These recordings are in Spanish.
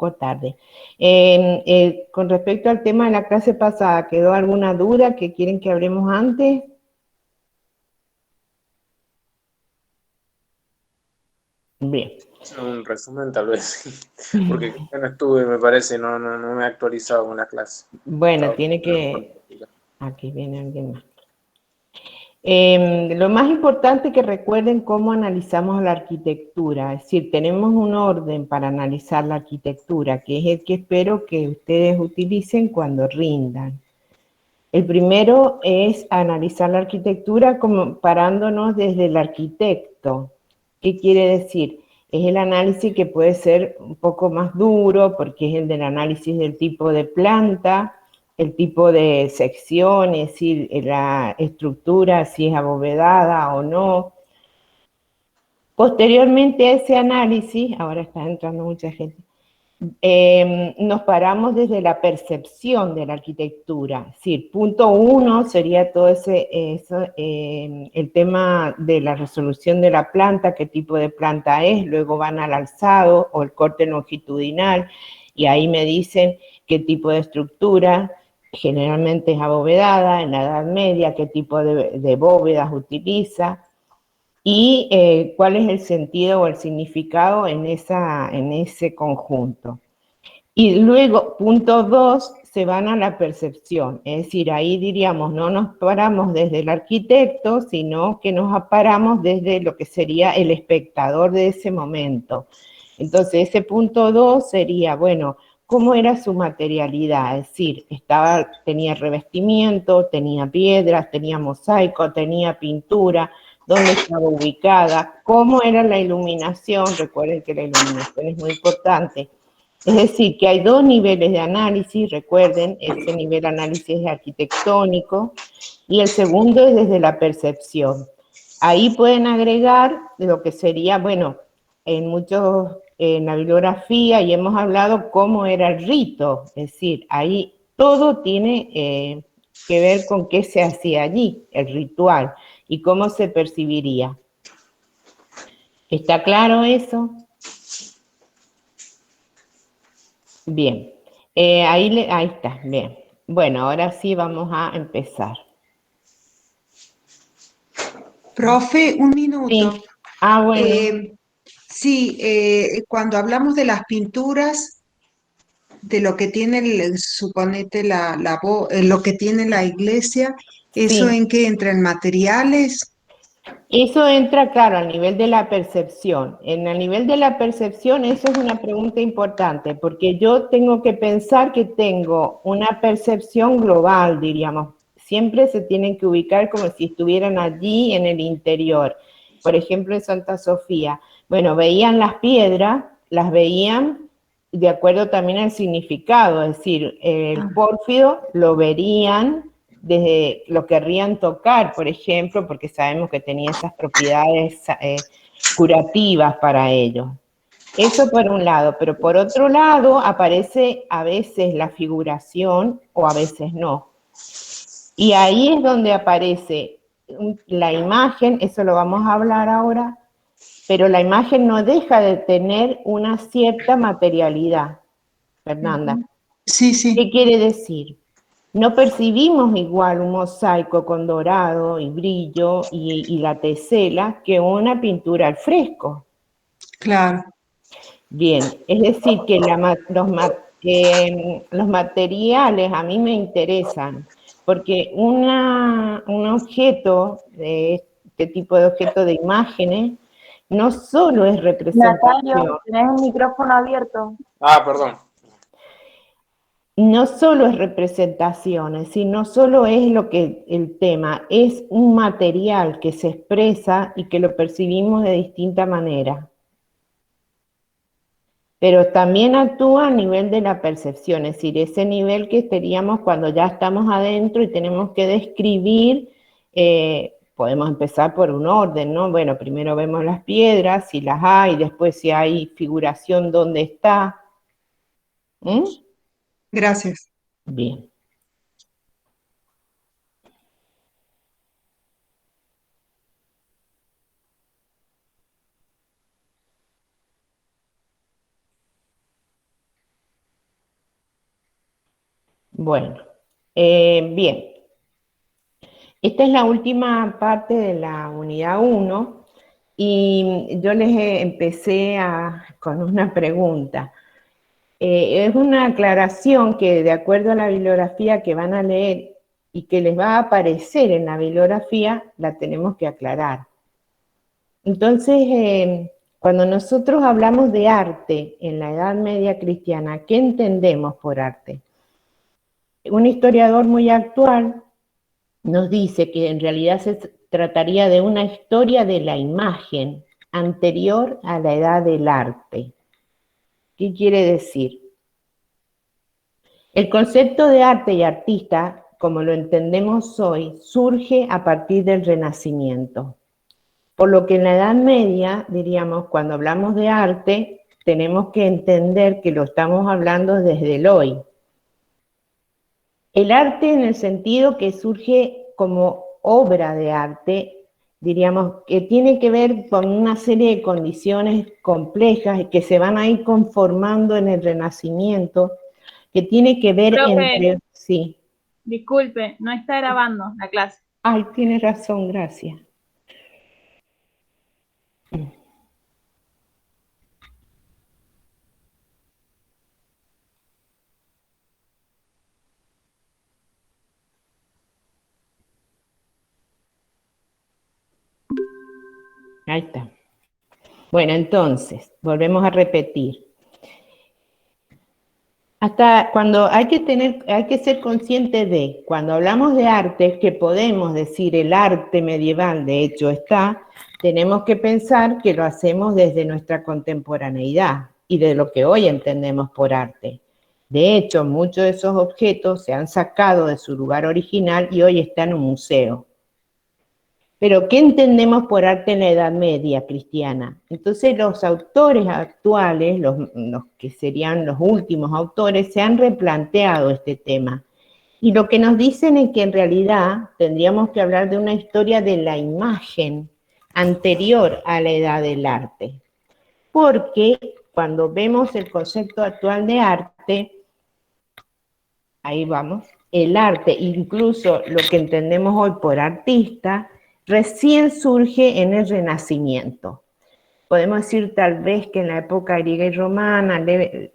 poco tarde. Con respecto al tema de la clase pasada, ¿quedó alguna duda que quieren que hablemos antes? Bien. Un resumen tal vez, porque creo que no estuve, me parece, no me he actualizado con la clase. Bueno, Estaba tiene con que... práctica. Aquí viene alguien más. Lo más importante es que recuerden cómo analizamos la arquitectura, es decir, tenemos un orden para analizar la arquitectura, que es el que espero que ustedes utilicen cuando rindan. El primero es analizar la arquitectura parándonos desde el arquitecto. ¿Qué quiere decir? Es el análisis que puede ser un poco más duro, porque es el del análisis del tipo de planta, el tipo de sección, es decir, la estructura, si es abovedada o no. Posteriormente a ese análisis, ahora está entrando mucha gente, nos paramos desde la percepción de la arquitectura. Es decir, punto uno sería todo el tema de la resolución de la planta, qué tipo de planta es, luego van al alzado o el corte longitudinal, y ahí me dicen qué tipo de estructura, generalmente es abovedada, en la Edad Media, qué tipo de bóvedas utiliza, y cuál es el sentido o el significado en ese conjunto. Y luego, punto dos, se van a la percepción, es decir, ahí diríamos, no nos paramos desde el arquitecto, sino que nos paramos desde lo que sería el espectador de ese momento. Entonces, ese punto dos sería, bueno, ¿cómo era su materialidad? Es decir, tenía revestimiento, tenía piedras, tenía mosaico, tenía pintura, dónde estaba ubicada, cómo era la iluminación, recuerden que la iluminación es muy importante. Es decir, que hay dos niveles de análisis, recuerden, ese nivel de análisis es arquitectónico y el segundo es desde la percepción. Ahí pueden agregar lo que sería, bueno, en la bibliografía y hemos hablado cómo era el rito, es decir, ahí todo tiene que ver con qué se hacía allí, el ritual, y cómo se percibiría. ¿Está claro eso? Bien, ahí está, bien. Bueno, ahora sí vamos a empezar. Profe, un minuto. Sí, bueno, Eh, sí, cuando hablamos de las pinturas, de lo que tiene, suponete, lo que tiene la iglesia, ¿eso sí. en qué entra? ¿En materiales? Eso entra, claro, al nivel de la percepción. En el nivel de la percepción, eso es una pregunta importante, porque yo tengo que pensar que tengo una percepción global, diríamos. Siempre se tienen que ubicar como si estuvieran allí en el interior. Por ejemplo, en Santa Sofía. Bueno, veían las piedras, las veían de acuerdo también al significado, es decir, el Ah, pórfido lo verían desde lo querrían tocar, por ejemplo, porque sabemos que tenía esas propiedades curativas para ellos. Eso por un lado, pero por otro lado aparece a veces la figuración o a veces no. Y ahí es donde aparece la imagen, eso lo vamos a hablar ahora, pero la imagen no deja de tener una cierta materialidad, Fernanda. ujú. Sí, sí, ¿Qué quiere decir? No percibimos igual un mosaico con dorado y brillo y la tesela que una pintura al fresco. claro. Bien, es decir, que los materiales a mí me interesan, porque un objeto, de este tipo de objeto de imágenes, no solo es representación, Natalio, tenés el micrófono abierto. Ah, perdón. no solo es representaciones, sino solo es lo que el tema, es un material que se expresa y que lo percibimos de distinta manera. Pero también actúa a nivel de la percepción, es decir, ese nivel que estaríamos cuando ya estamos adentro y tenemos que describir, podemos empezar por un orden, ¿no? Bueno, primero vemos las piedras, si las hay, después si hay figuración, ¿dónde está? ¿Mm? Gracias. Bien. Bueno, bien. Esta es la última parte de la unidad 1 y yo les empecé con una pregunta. Es una aclaración que de acuerdo a la bibliografía que van a leer y que les va a aparecer en la bibliografía, la tenemos que aclarar. Entonces, cuando nosotros hablamos de arte en la Edad Media cristiana, ¿qué entendemos por arte? Un historiador muy actual nos dice que en realidad se trataría de una historia de la imagen anterior a la edad del arte. ¿Qué quiere decir? El concepto de arte y artista, como lo entendemos hoy, surge a partir del Renacimiento. Por lo que en la Edad Media, diríamos, cuando hablamos de arte, tenemos que entender que lo estamos hablando desde el hoy. El arte en el sentido que surge como obra de arte, diríamos, que tiene que ver con una serie de condiciones complejas que se van a ir conformando en el Renacimiento, que tiene que ver entre... Sí. Disculpe, no está grabando la clase. Ay, tiene razón, gracias. Ahí está. Bueno, entonces, volvemos a repetir. Hasta cuando hay que ser consciente de, cuando hablamos de arte, que podemos decir el arte medieval, de hecho está, tenemos que pensar que lo hacemos desde nuestra contemporaneidad y de lo que hoy entendemos por arte. De hecho, muchos de esos objetos se han sacado de su lugar original y hoy están en un museo. Pero, ¿qué entendemos por arte en la Edad Media cristiana? Entonces, los autores actuales, los que serían los últimos autores, se han replanteado este tema. Y lo que nos dicen es que en realidad tendríamos que hablar de una historia de la imagen anterior a la Edad del Arte. Porque cuando vemos el concepto actual de arte, ahí vamos, el arte, incluso lo que entendemos hoy por artista, recién surge en el Renacimiento. Podemos decir tal vez que en la época griega y romana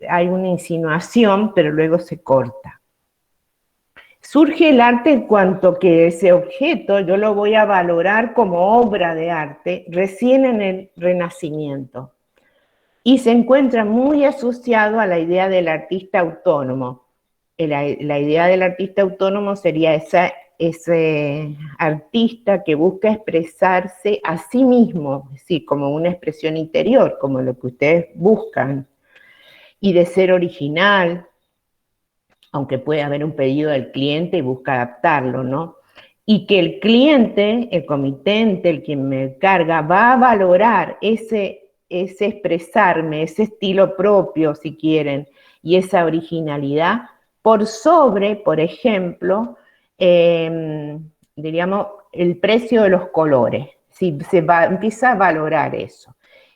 hay una insinuación, pero luego se corta. Surge el arte en cuanto que ese objeto yo lo voy a valorar como obra de arte recién en el Renacimiento. Y se encuentra muy asociado a la idea del artista autónomo. La idea del artista autónomo sería ese artista que busca expresarse a sí mismo, es decir, como una expresión interior, como lo que ustedes buscan, y de ser original, aunque puede haber un pedido del cliente y busca adaptarlo, ¿no? Y que el cliente, el comitente, el quien me carga, va a valorar ese expresarme, ese estilo propio, si quieren, y esa originalidad, por sobre, por ejemplo, diríamos, el precio de los colores, si empieza a valorar eso.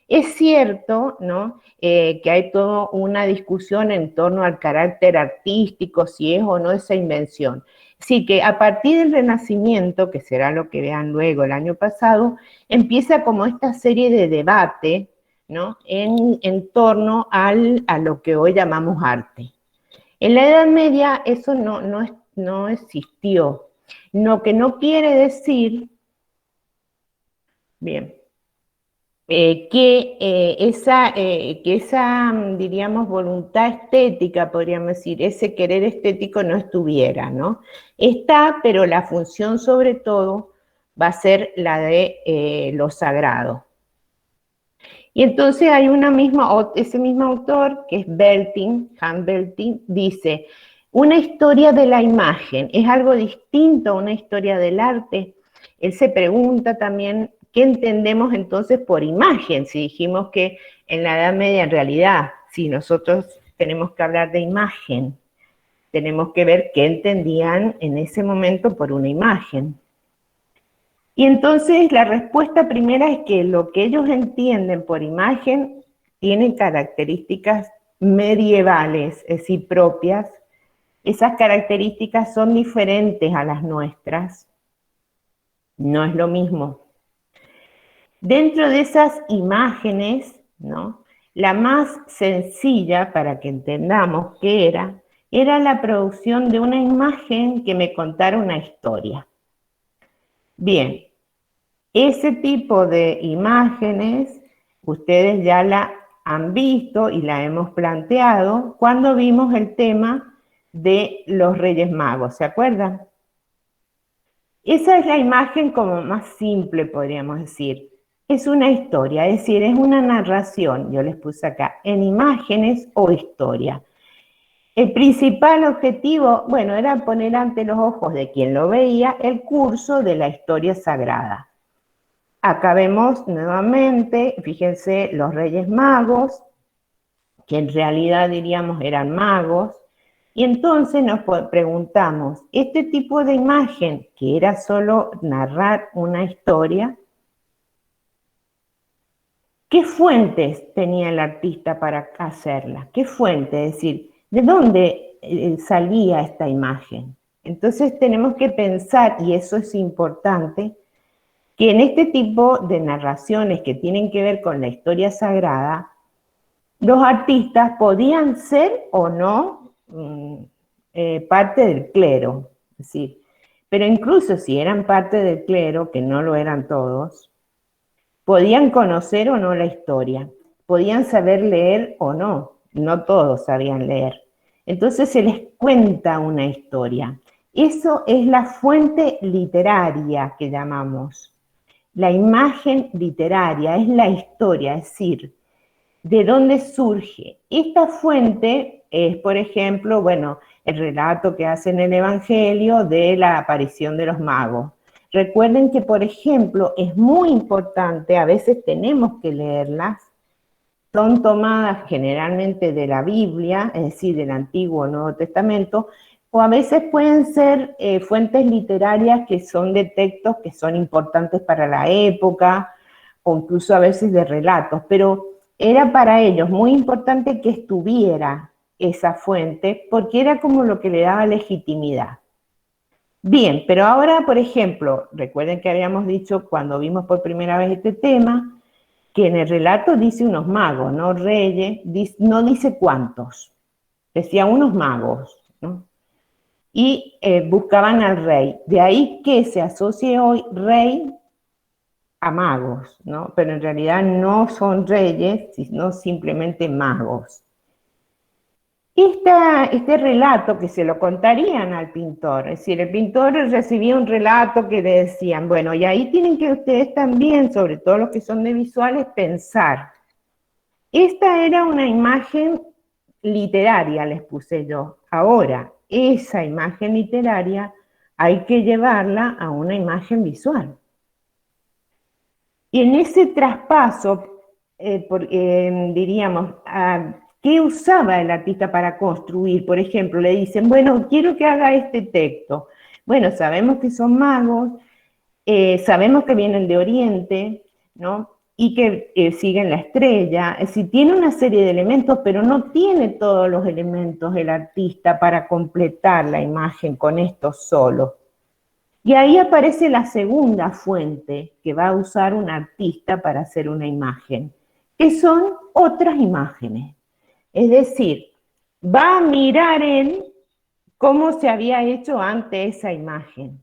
Es cierto, ¿no?, que hay toda una discusión en torno al carácter artístico, si es o no esa invención. Sí, que a partir del Renacimiento, que será lo que vean luego el año pasado, empieza como esta serie de debate, ¿no?, en torno a lo que hoy llamamos arte. En la Edad Media eso no existió, lo que no quiere decir, bien, que esa, diríamos, voluntad estética, podríamos decir, ese querer estético no estuviera, ¿no? Está, pero la función sobre todo va a ser la de lo sagrado. Y entonces hay ese mismo autor, que es Belting, Han Belting, dice, una historia de la imagen, ¿es algo distinto a una historia del arte? Él se pregunta también, ¿qué entendemos entonces por imagen? Si dijimos que en la Edad Media, en realidad, si nosotros tenemos que hablar de imagen, tenemos que ver qué entendían en ese momento por una imagen. Y entonces la respuesta primera es que lo que ellos entienden por imagen tiene características medievales, es decir, propias, esas características son diferentes a las nuestras. No es lo mismo. Dentro de esas imágenes, ¿no? La más sencilla, para que entendamos qué era la producción de una imagen que me contara una historia. Bien, ese tipo de imágenes ustedes ya la han visto y la hemos planteado cuando vimos el tema de los Reyes Magos, ¿se acuerdan? Esa es la imagen como más simple, podríamos decir. Es una historia, es decir, es una narración, yo les puse acá, en imágenes o historia. El principal objetivo, bueno, era poner ante los ojos de quien lo veía el curso de la historia sagrada. Acá vemos nuevamente, fíjense, los Reyes Magos, que en realidad diríamos eran magos, y entonces nos preguntamos, este tipo de imagen, que era solo narrar una historia, ¿qué fuentes tenía el artista para hacerla? ¿Qué fuente? Es decir, ¿de dónde salía esta imagen? Entonces tenemos que pensar, y eso es importante, que en este tipo de narraciones que tienen que ver con la historia sagrada, los artistas podían ser o no parte del clero, es decir, pero incluso si eran parte del clero, que no lo eran todos, podían conocer o no la historia, podían saber leer o no, no todos sabían leer. Entonces se les cuenta una historia. Eso es la fuente literaria que llamamos. La imagen literaria es la historia, es decir, ¿de dónde surge? Esta fuente es, por ejemplo, bueno, el relato que hace en el Evangelio de la aparición de los magos. Recuerden que, por ejemplo, es muy importante, a veces tenemos que leerlas, son tomadas generalmente de la Biblia, es decir, del Antiguo o Nuevo Testamento, o a veces pueden ser fuentes literarias que son de textos que son importantes para la época, o incluso a veces de relatos, pero era para ellos muy importante que estuviera esa fuente, porque era como lo que le daba legitimidad. Bien, pero ahora, por ejemplo, recuerden que habíamos dicho cuando vimos por primera vez este tema, que en el relato dice unos magos, no reyes, no dice cuántos, decía unos magos, ¿no? Y buscaban al rey. De ahí que se asocie hoy rey a magos, ¿no? Pero en realidad no son reyes, sino simplemente magos. Este relato que se lo contarían al pintor, es decir, el pintor recibía un relato que le decían, bueno, y ahí tienen que ustedes también, sobre todo los que son de visuales, pensar. Esta era una imagen literaria, les puse yo. Ahora, esa imagen literaria hay que llevarla a una imagen visual. Y en ese traspaso, diríamos, ¿qué usaba el artista para construir? Por ejemplo, le dicen, bueno, quiero que haga este texto. Bueno, sabemos que son magos, sabemos que vienen de Oriente, ¿no? Y que siguen la estrella. Es decir, tiene una serie de elementos, pero no tiene todos los elementos el artista para completar la imagen con esto solo. Y ahí aparece la segunda fuente que va a usar un artista para hacer una imagen, que son otras imágenes. Es decir, va a mirar él cómo se había hecho antes esa imagen.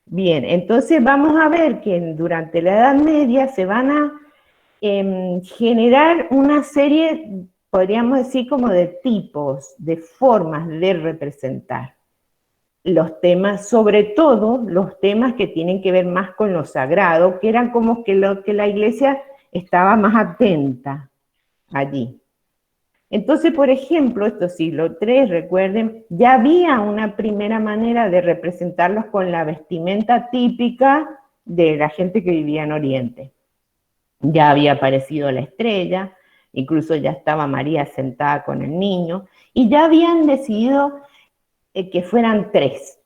Bien, entonces vamos a ver que durante la Edad Media se van a generar una serie, podríamos decir, como de tipos, de formas de representar los temas, sobre todo los temas que tienen que ver más con lo sagrado, que eran como que lo que la Iglesia estaba más atenta allí. Entonces, por ejemplo, estos siglo III, recuerden, ya había una primera manera de representarlos con la vestimenta típica de la gente que vivía en Oriente. Ya había aparecido la estrella, incluso ya estaba María sentada con el niño, y ya habían decidido que fueran 3.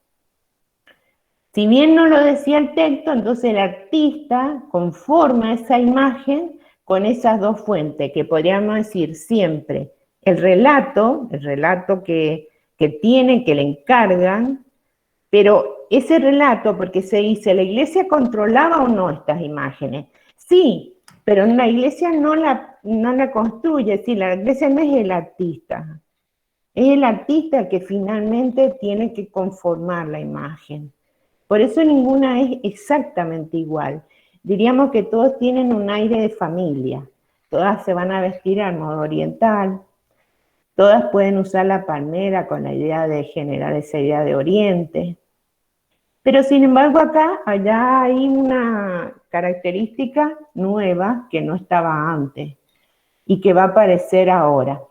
Si bien no lo decía el texto, entonces el artista conforma esa imagen con esas 2 fuentes, que podríamos decir siempre el relato que que le encargan, pero ese relato, porque se dice, ¿la iglesia controlaba o no estas imágenes? Sí, pero la iglesia no la construye, es decir, la iglesia no es el artista. Es el artista el que finalmente tiene que conformar la imagen. Por eso ninguna es exactamente igual. Diríamos que todos tienen un aire de familia. Todas se van a vestir al modo oriental. Todas pueden usar la palmera con la idea de generar esa idea de oriente. Pero sin embargo allá hay una característica nueva que no estaba antes y que va a aparecer ahora.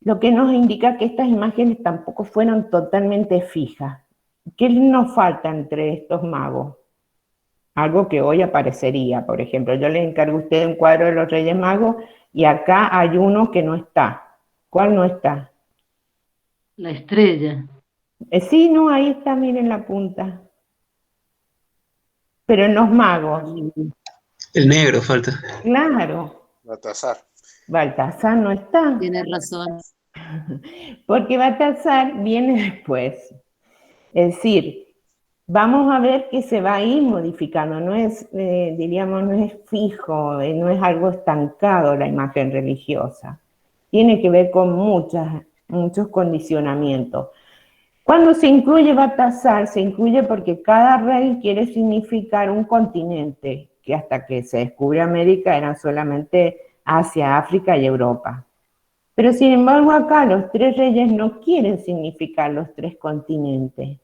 Lo que nos indica que estas imágenes tampoco fueron totalmente fijas. ¿Qué nos falta entre estos magos? Algo que hoy aparecería, por ejemplo. Yo les encargo a ustedes un cuadro de los Reyes Magos y acá hay uno que no está. ¿Cuál no está? La estrella. Sí, no, ahí está, miren la punta. Pero en los magos. El negro falta. Claro. Baltasar no está. Tienes razón. Porque Baltasar viene después. Es decir, vamos a ver que se va a ir modificando, no es, diríamos, no es fijo, no es algo estancado la imagen religiosa. Tiene que ver con muchos condicionamientos. Cuando se incluye Baltasar, se incluye porque cada rey quiere significar un continente, que hasta que se descubre América eran solamente Asia, África y Europa. Pero sin embargo acá los tres reyes no quieren significar los tres continentes,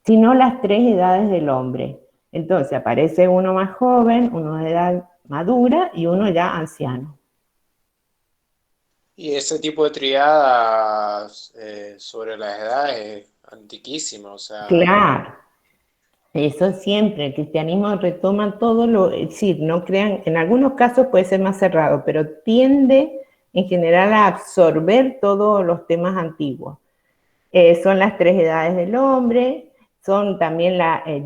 sino las tres edades del hombre. Entonces aparece uno más joven, uno de edad madura y uno ya anciano. Y ese tipo de triadas sobre las edades es antiquísimo, o sea... Claro, eso siempre, el cristianismo retoma todo es decir, no crean, en algunos casos puede ser más cerrado, pero tiende en general a absorber todos los temas antiguos. Son las tres edades del hombre, son también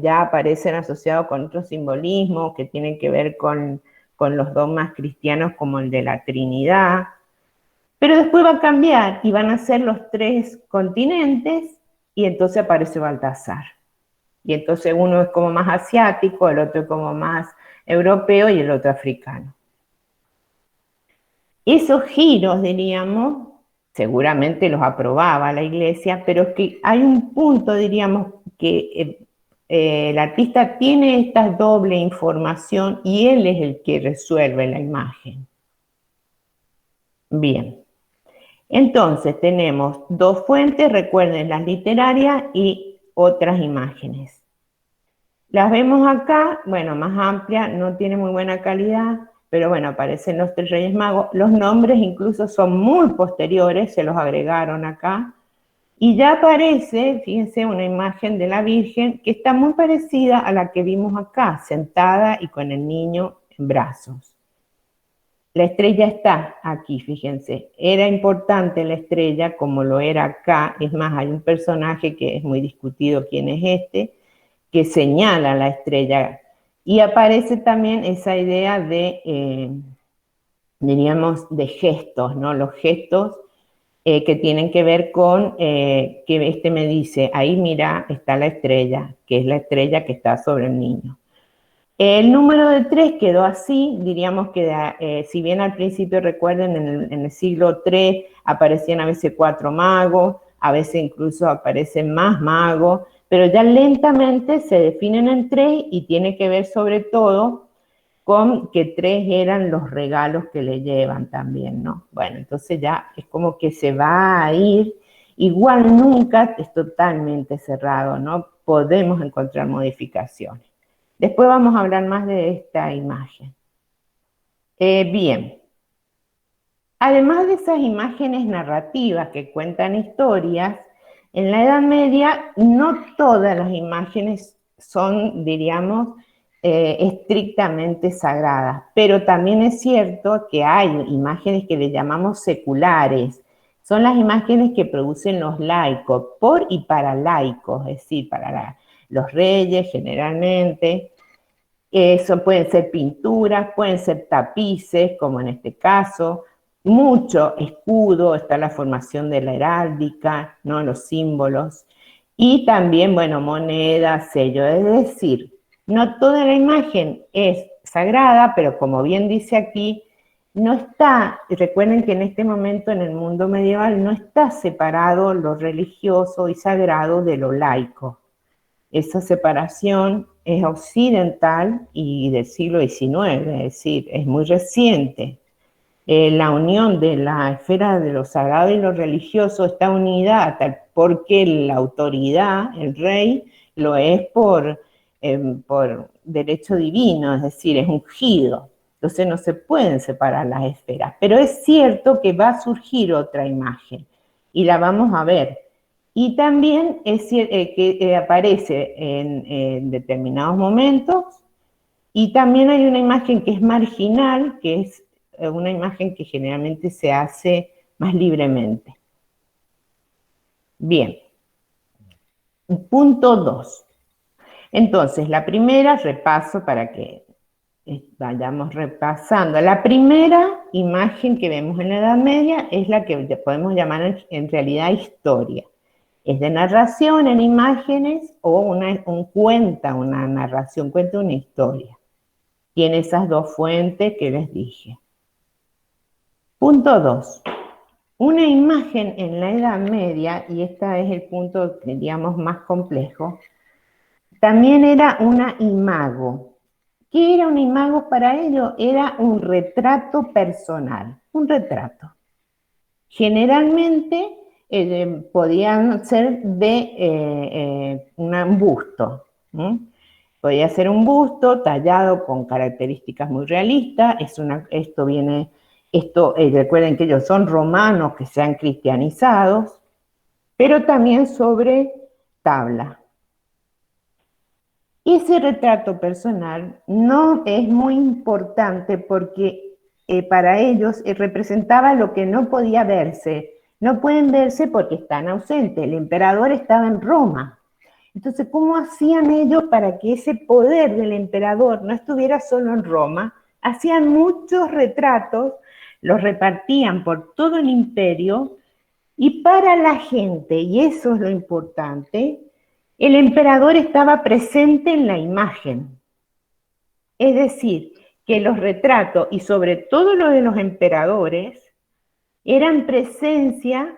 ya aparecen asociados con otros simbolismos que tienen que ver con los dogmas cristianos como el de la Trinidad, pero después va a cambiar y van a ser los tres continentes y entonces aparece Baltasar. Y entonces uno es como más asiático, el otro es como más europeo y el otro africano. Esos giros, diríamos, seguramente los aprobaba la iglesia, pero es que hay un punto, diríamos, que el artista tiene esta doble información y él es el que resuelve la imagen. Bien, entonces tenemos dos fuentes, recuerden, las literarias y otras imágenes. Las vemos acá, bueno, más amplia, no tiene muy buena calidad, pero bueno, aparecen los tres Reyes Magos. Los nombres incluso son muy posteriores, se los agregaron acá. Y ya aparece, fíjense, una imagen de la Virgen que está muy parecida a la que vimos acá, sentada y con el niño en brazos. La estrella está aquí, fíjense. Era importante la estrella como lo era acá. Es más, hay un personaje que es muy discutido quién es este, que señala la estrella. Y aparece también esa idea de, diríamos, de gestos, ¿no? Los gestos que tienen que ver con que este me dice, ahí mira, está la estrella, que es la estrella que está sobre el niño. El número de 3 quedó así, diríamos que si bien al principio recuerden en el siglo III aparecían a veces 4 magos, a veces incluso aparecen más magos, pero ya lentamente se definen en 3 y tiene que ver sobre todo con que 3 eran los regalos que le llevan también, ¿no? Bueno, entonces ya es como que se va a ir, igual nunca es totalmente cerrado, ¿no? Podemos encontrar modificaciones. Después vamos a hablar más de esta imagen. Bien, además de esas imágenes narrativas que cuentan historias, en la Edad Media no todas las imágenes son, diríamos, estrictamente sagradas, pero también es cierto que hay imágenes que le llamamos seculares. Son las imágenes que producen los laicos, por y para laicos, es decir, para los reyes generalmente. Eso pueden ser pinturas, pueden ser tapices, como en este caso, mucho escudo, está la formación de la heráldica, ¿no? Los símbolos, y también, bueno, monedas, sellos, es decir, no toda la imagen es sagrada, pero como bien dice aquí, no está, recuerden que en este momento en el mundo medieval no está separado lo religioso y sagrado de lo laico. Esa separación es occidental y del siglo XIX, es decir, es muy reciente. La unión de la esfera de lo sagrado y lo religioso está unida porque la autoridad, el rey, lo es por derecho divino, es decir, es ungido. Entonces no se pueden separar las esferas. Pero es cierto que va a surgir otra imagen y la vamos a ver. Y también es que aparece en determinados momentos, y también hay una imagen que es marginal, que es una imagen que generalmente se hace más libremente. Bien. Punto 2. Entonces, la primera, repaso para que vayamos repasando. La primera imagen que vemos en la Edad Media es la que podemos llamar en realidad historia. Es de narración en imágenes o una narración, cuenta una historia. Tiene esas dos fuentes que les dije. Punto 2. Una imagen en la Edad Media, y este es el punto, digamos, más complejo, también era una imago. ¿Qué era un imago para ello? Era un retrato personal, un retrato. Generalmente podían ser de un busto. Podía ser un busto tallado con características muy realistas. Recuerden que ellos son romanos que se han cristianizados, pero también sobre tabla. Ese retrato personal no es muy importante porque para ellos representaba lo que no podía verse. No pueden verse porque están ausentes. El emperador estaba en Roma. Entonces, ¿cómo hacían ellos para que ese poder del emperador no estuviera solo en Roma? Hacían muchos retratos, los repartían por todo el imperio, y para la gente, y eso es lo importante, el emperador estaba presente en la imagen. Es decir, que los retratos, y sobre todo los de los emperadores, eran presencia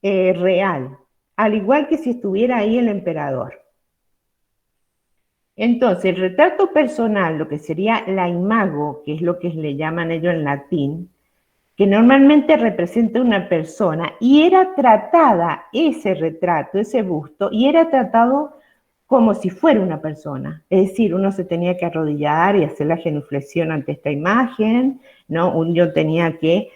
real, al igual que si estuviera ahí el emperador. Entonces, el retrato personal, lo que sería la imago, que es lo que le llaman ellos en latín, que normalmente representa una persona, y era tratada ese retrato, ese busto, y era tratado como si fuera una persona. Es decir, uno se tenía que arrodillar y hacer la genuflexión ante esta imagen, ¿no? Yo tenía que,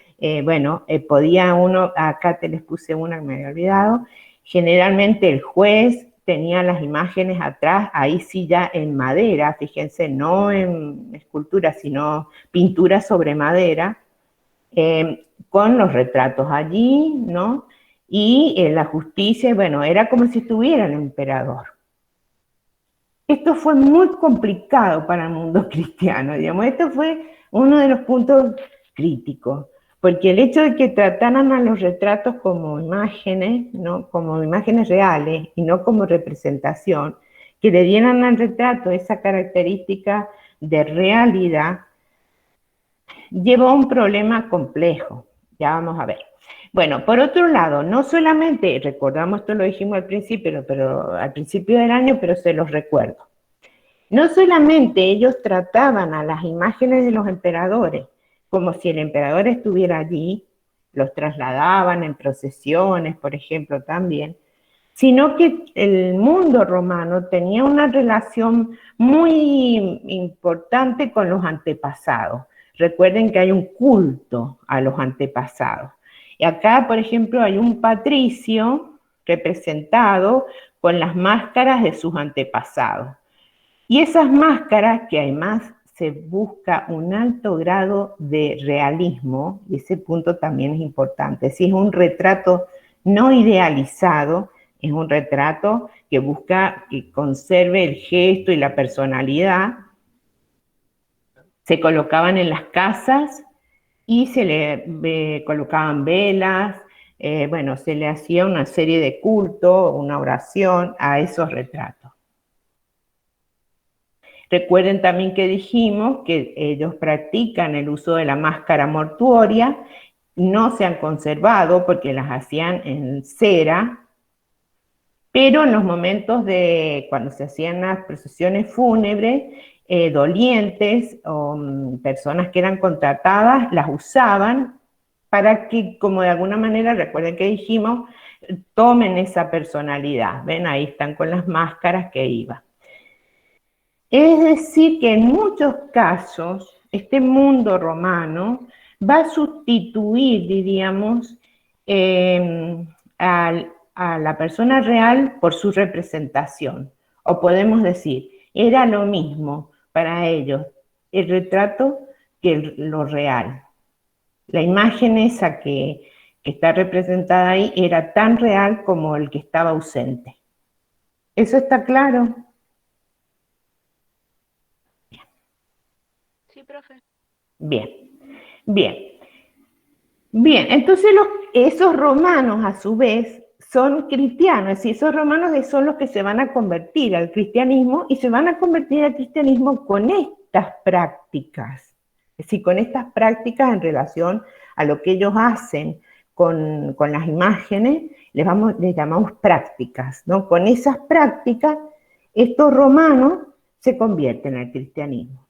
podía uno, acá te les puse una que me había olvidado, generalmente el juez tenía las imágenes atrás, ahí sí ya en madera, fíjense, no en escultura, sino pintura sobre madera, con los retratos allí, ¿no? Y la justicia, bueno, era como si estuviera el emperador. Esto fue muy complicado para el mundo cristiano, digamos, esto fue uno de los puntos críticos, porque el hecho de que trataran a los retratos como imágenes, ¿no? Como imágenes reales y no como representación, que le dieran al retrato esa característica de realidad, llevó a un problema complejo. Ya vamos a ver. Bueno, por otro lado, no solamente, recordamos, esto lo dijimos al principio, pero al principio del año, pero se los recuerdo. No solamente ellos trataban a las imágenes de los emperadores como si el emperador estuviera allí, los trasladaban en procesiones, por ejemplo, también, sino que el mundo romano tenía una relación muy importante con los antepasados. Recuerden que hay un culto a los antepasados. Y acá, por ejemplo, hay un patricio representado con las máscaras de sus antepasados. Y esas máscaras, que además se busca un alto grado de realismo, y ese punto también es importante. Si es un retrato no idealizado, es un retrato que busca que conserve el gesto y la personalidad. Se colocaban en las casas y se le colocaban velas, bueno, se le hacía una serie de culto, una oración a esos retratos. Recuerden también que dijimos que ellos practican el uso de la máscara mortuoria, no se han conservado porque las hacían en cera, pero en los momentos de cuando se hacían las procesiones fúnebres, dolientes o personas que eran contratadas las usaban para que, como de alguna manera, recuerden que dijimos, tomen esa personalidad. ¿Ven? Ahí están con las máscaras que iba. Es decir, que en muchos casos este mundo romano va a sustituir, diríamos, a la persona real por su representación. O podemos decir, era lo mismo para ellos el retrato que lo real. La imagen esa que está representada ahí era tan real como el que estaba ausente. ¿Eso está claro? Sí, profe. Bien, bien. Bien, entonces esos romanos a su vez son cristianos, es decir, esos romanos son los que se van a convertir al cristianismo y se van a convertir al cristianismo con estas prácticas, es decir, con estas prácticas en relación a lo que ellos hacen con las imágenes, les llamamos prácticas, ¿no? Con esas prácticas, estos romanos se convierten al cristianismo.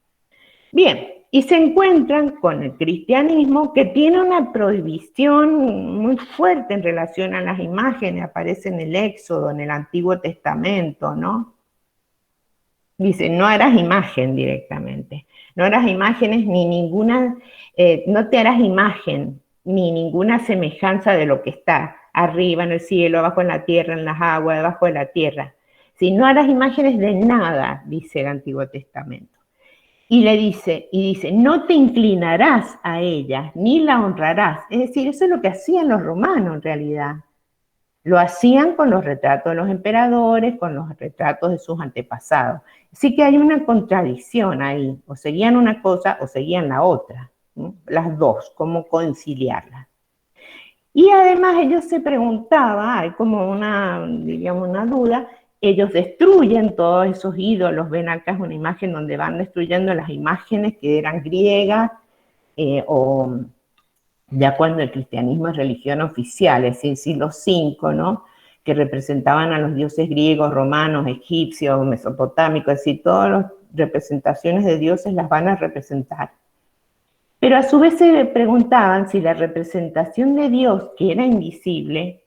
Bien, y se encuentran con el cristianismo que tiene una prohibición muy fuerte en relación a las imágenes, aparece en el Éxodo, en el Antiguo Testamento, ¿no? Dice, no harás imagen directamente, no harás imágenes ni ninguna, no te harás imagen ni ninguna semejanza de lo que está arriba en el cielo, abajo en la tierra, en las aguas, debajo de la tierra. Si no harás imágenes de nada, dice el Antiguo Testamento. Y dice, no te inclinarás a ellas, ni la honrarás. Es decir, eso es lo que hacían los romanos en realidad. Lo hacían con los retratos de los emperadores, con los retratos de sus antepasados. Así que hay una contradicción ahí, o seguían una cosa o seguían la otra, ¿no? Las dos, cómo conciliarlas. Y además ellos se preguntaban, hay como digamos, una duda, ellos destruyen todos esos ídolos, ven acá es una imagen donde van destruyendo las imágenes que eran griegas, o ya cuando el cristianismo es religión oficial, es decir, siglo V, ¿no? Que representaban a los dioses griegos, romanos, egipcios, mesopotámicos, es decir, todas las representaciones de dioses las van a representar. Pero a su vez se preguntaban si la representación de Dios, que era invisible,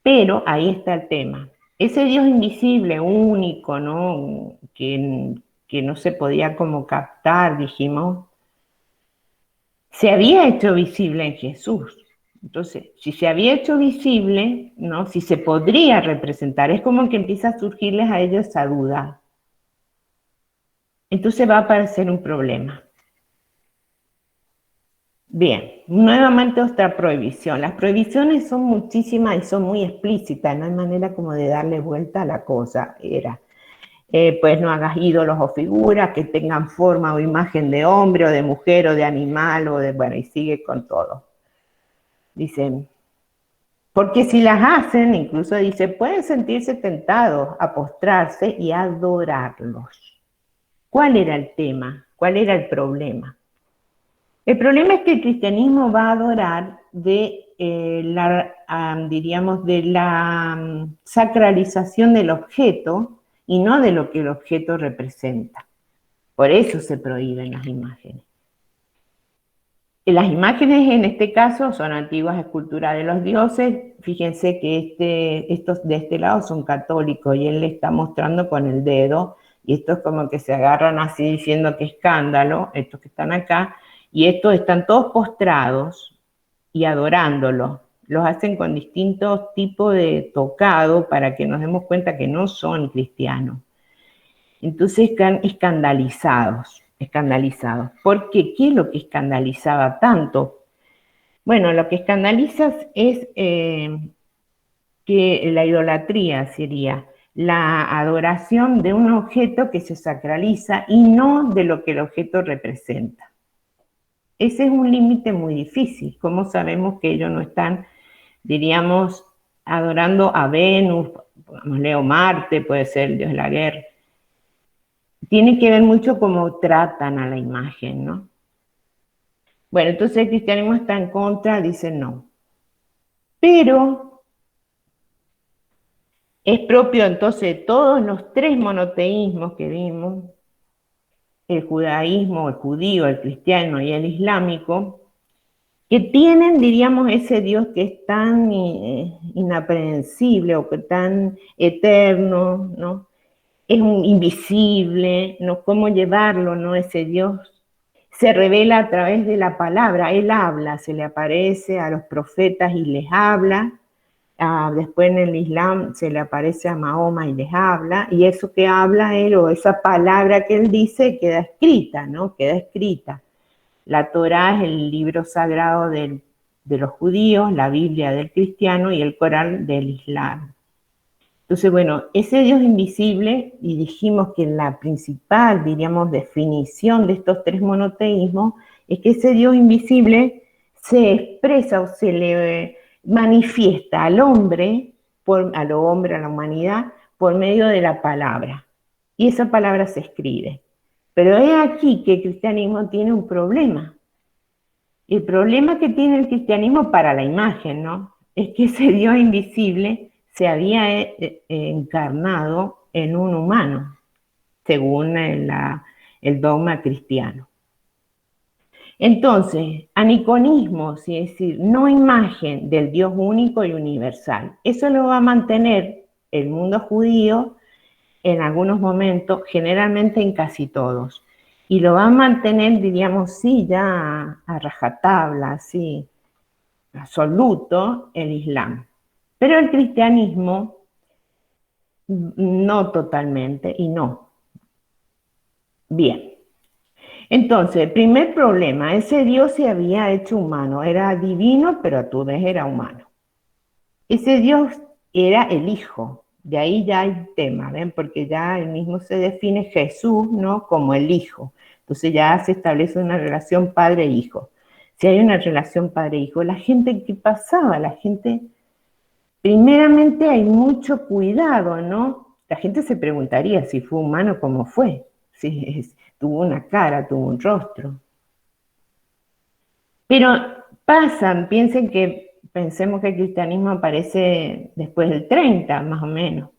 pero ahí está el tema. Ese Dios invisible, único, ¿no? Que no se podía como captar, dijimos, se había hecho visible en Jesús. Entonces, si se había hecho visible, ¿no? Si se podría representar, es como que empieza a surgirles a ellos esa duda. Entonces va a aparecer un problema. Bien, nuevamente otra prohibición. Las prohibiciones son muchísimas y son muy explícitas, no hay manera como de darle vuelta a la cosa. Pues no hagas ídolos o figuras que tengan forma o imagen de hombre o de mujer o de animal bueno, y sigue con todo. Dicen, porque si las hacen, incluso dice, pueden sentirse tentados a postrarse y adorarlos. ¿Cuál era el tema? ¿Cuál era el problema? El problema es que el cristianismo va a adorar diríamos, de la sacralización del objeto y no de lo que el objeto representa. Por eso se prohíben las imágenes. Las imágenes en este caso son antiguas esculturas de los dioses. Fíjense que estos de este lado son católicos y él le está mostrando con el dedo y estos como que se agarran así diciendo que escándalo, estos que están acá, y estos están todos postrados y adorándolo. Los hacen con distintos tipos de tocado para que nos demos cuenta que no son cristianos. Entonces están escandalizados. ¿Por qué? ¿Qué es lo que escandalizaba tanto? Bueno, lo que escandaliza es que la idolatría sería la adoración de un objeto que se sacraliza y no de lo que el objeto representa. Ese es un límite muy difícil. ¿Cómo sabemos que ellos no están, diríamos, adorando a Venus, pongámosle, o Marte, puede ser el dios de la guerra? Tiene que ver mucho cómo tratan a la imagen, ¿no? Bueno, entonces el cristianismo está en contra, dice no. Pero es propio entonces de todos los tres monoteísmos que vimos, el judaísmo, el judío, el cristiano y el islámico, que tienen, diríamos, ese Dios que es tan inaprehensible o que tan eterno, ¿no? Es un invisible, ¿no? ¿Cómo llevarlo, no? Ese Dios se revela a través de la palabra, Él habla, se le aparece a los profetas y les habla, después en el Islam se le aparece a Mahoma y les habla, y eso que habla Él, o esa palabra que Él dice, queda escrita, ¿no? Queda escrita. La Torá es el libro sagrado de los judíos, la Biblia del cristiano y el Corán del Islam. Entonces, bueno, ese Dios invisible, y dijimos que la principal, diríamos, definición de estos tres monoteísmos, es que ese Dios invisible se expresa o se le manifiesta al hombre, a la humanidad, por medio de la palabra. Y esa palabra se escribe. Pero es aquí que el cristianismo tiene un problema. El problema que tiene el cristianismo para la imagen, ¿no? Es que ese Dios invisible se había encarnado en un humano, según el dogma cristiano. Entonces, aniconismo, es decir, no imagen del Dios único y universal. Eso lo va a mantener el mundo judío en algunos momentos, generalmente en casi todos. Y lo va a mantener, diríamos, sí, ya a rajatabla, sí, absoluto, el Islam. Pero el cristianismo, no totalmente, y no. Bien. Entonces, el primer problema, ese Dios se había hecho humano, era divino, pero a tu vez era humano. Ese Dios era el Hijo, de ahí ya hay tema, ¿ven? Porque ya él mismo se define Jesús, ¿no? Como el Hijo. Entonces ya se establece una relación padre-hijo. Si hay una relación padre-hijo, la gente, ¿qué pasaba? La gente, primeramente hay mucho cuidado, ¿no? La gente se preguntaría si fue humano, ¿cómo fue? Si tuvo una cara, tuvo un rostro. Pero pensemos que el cristianismo aparece después del 30, más o menos,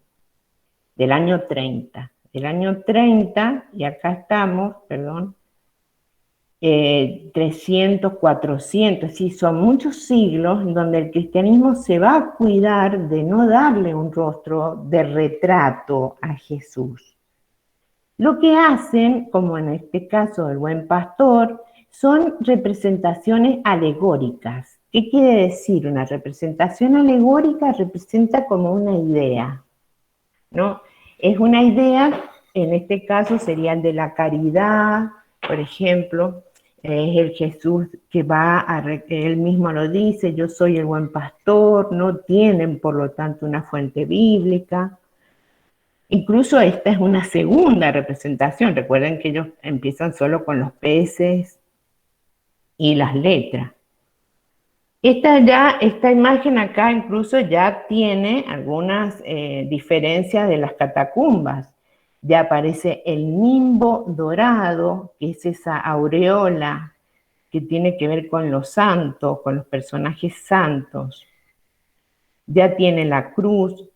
del año 30. Del año 30, y acá estamos, 300, 400, sí, son muchos siglos en donde el cristianismo se va a cuidar de no darle un rostro de retrato a Jesús. Lo que hacen, como en este caso el buen pastor, son representaciones alegóricas. ¿Qué quiere decir? Una representación alegórica representa como una idea, ¿no? Es una idea, en este caso sería el de la caridad, por ejemplo, es el Jesús que él mismo lo dice, yo soy el buen pastor, no tienen por lo tanto una fuente bíblica. Incluso esta es una segunda representación, recuerden que ellos empiezan solo con los peces y las letras. Esta imagen acá incluso ya tiene algunas diferencias de las catacumbas. Ya aparece el nimbo dorado, que es esa aureola que tiene que ver con los santos, con los personajes santos. Ya tiene la cruz,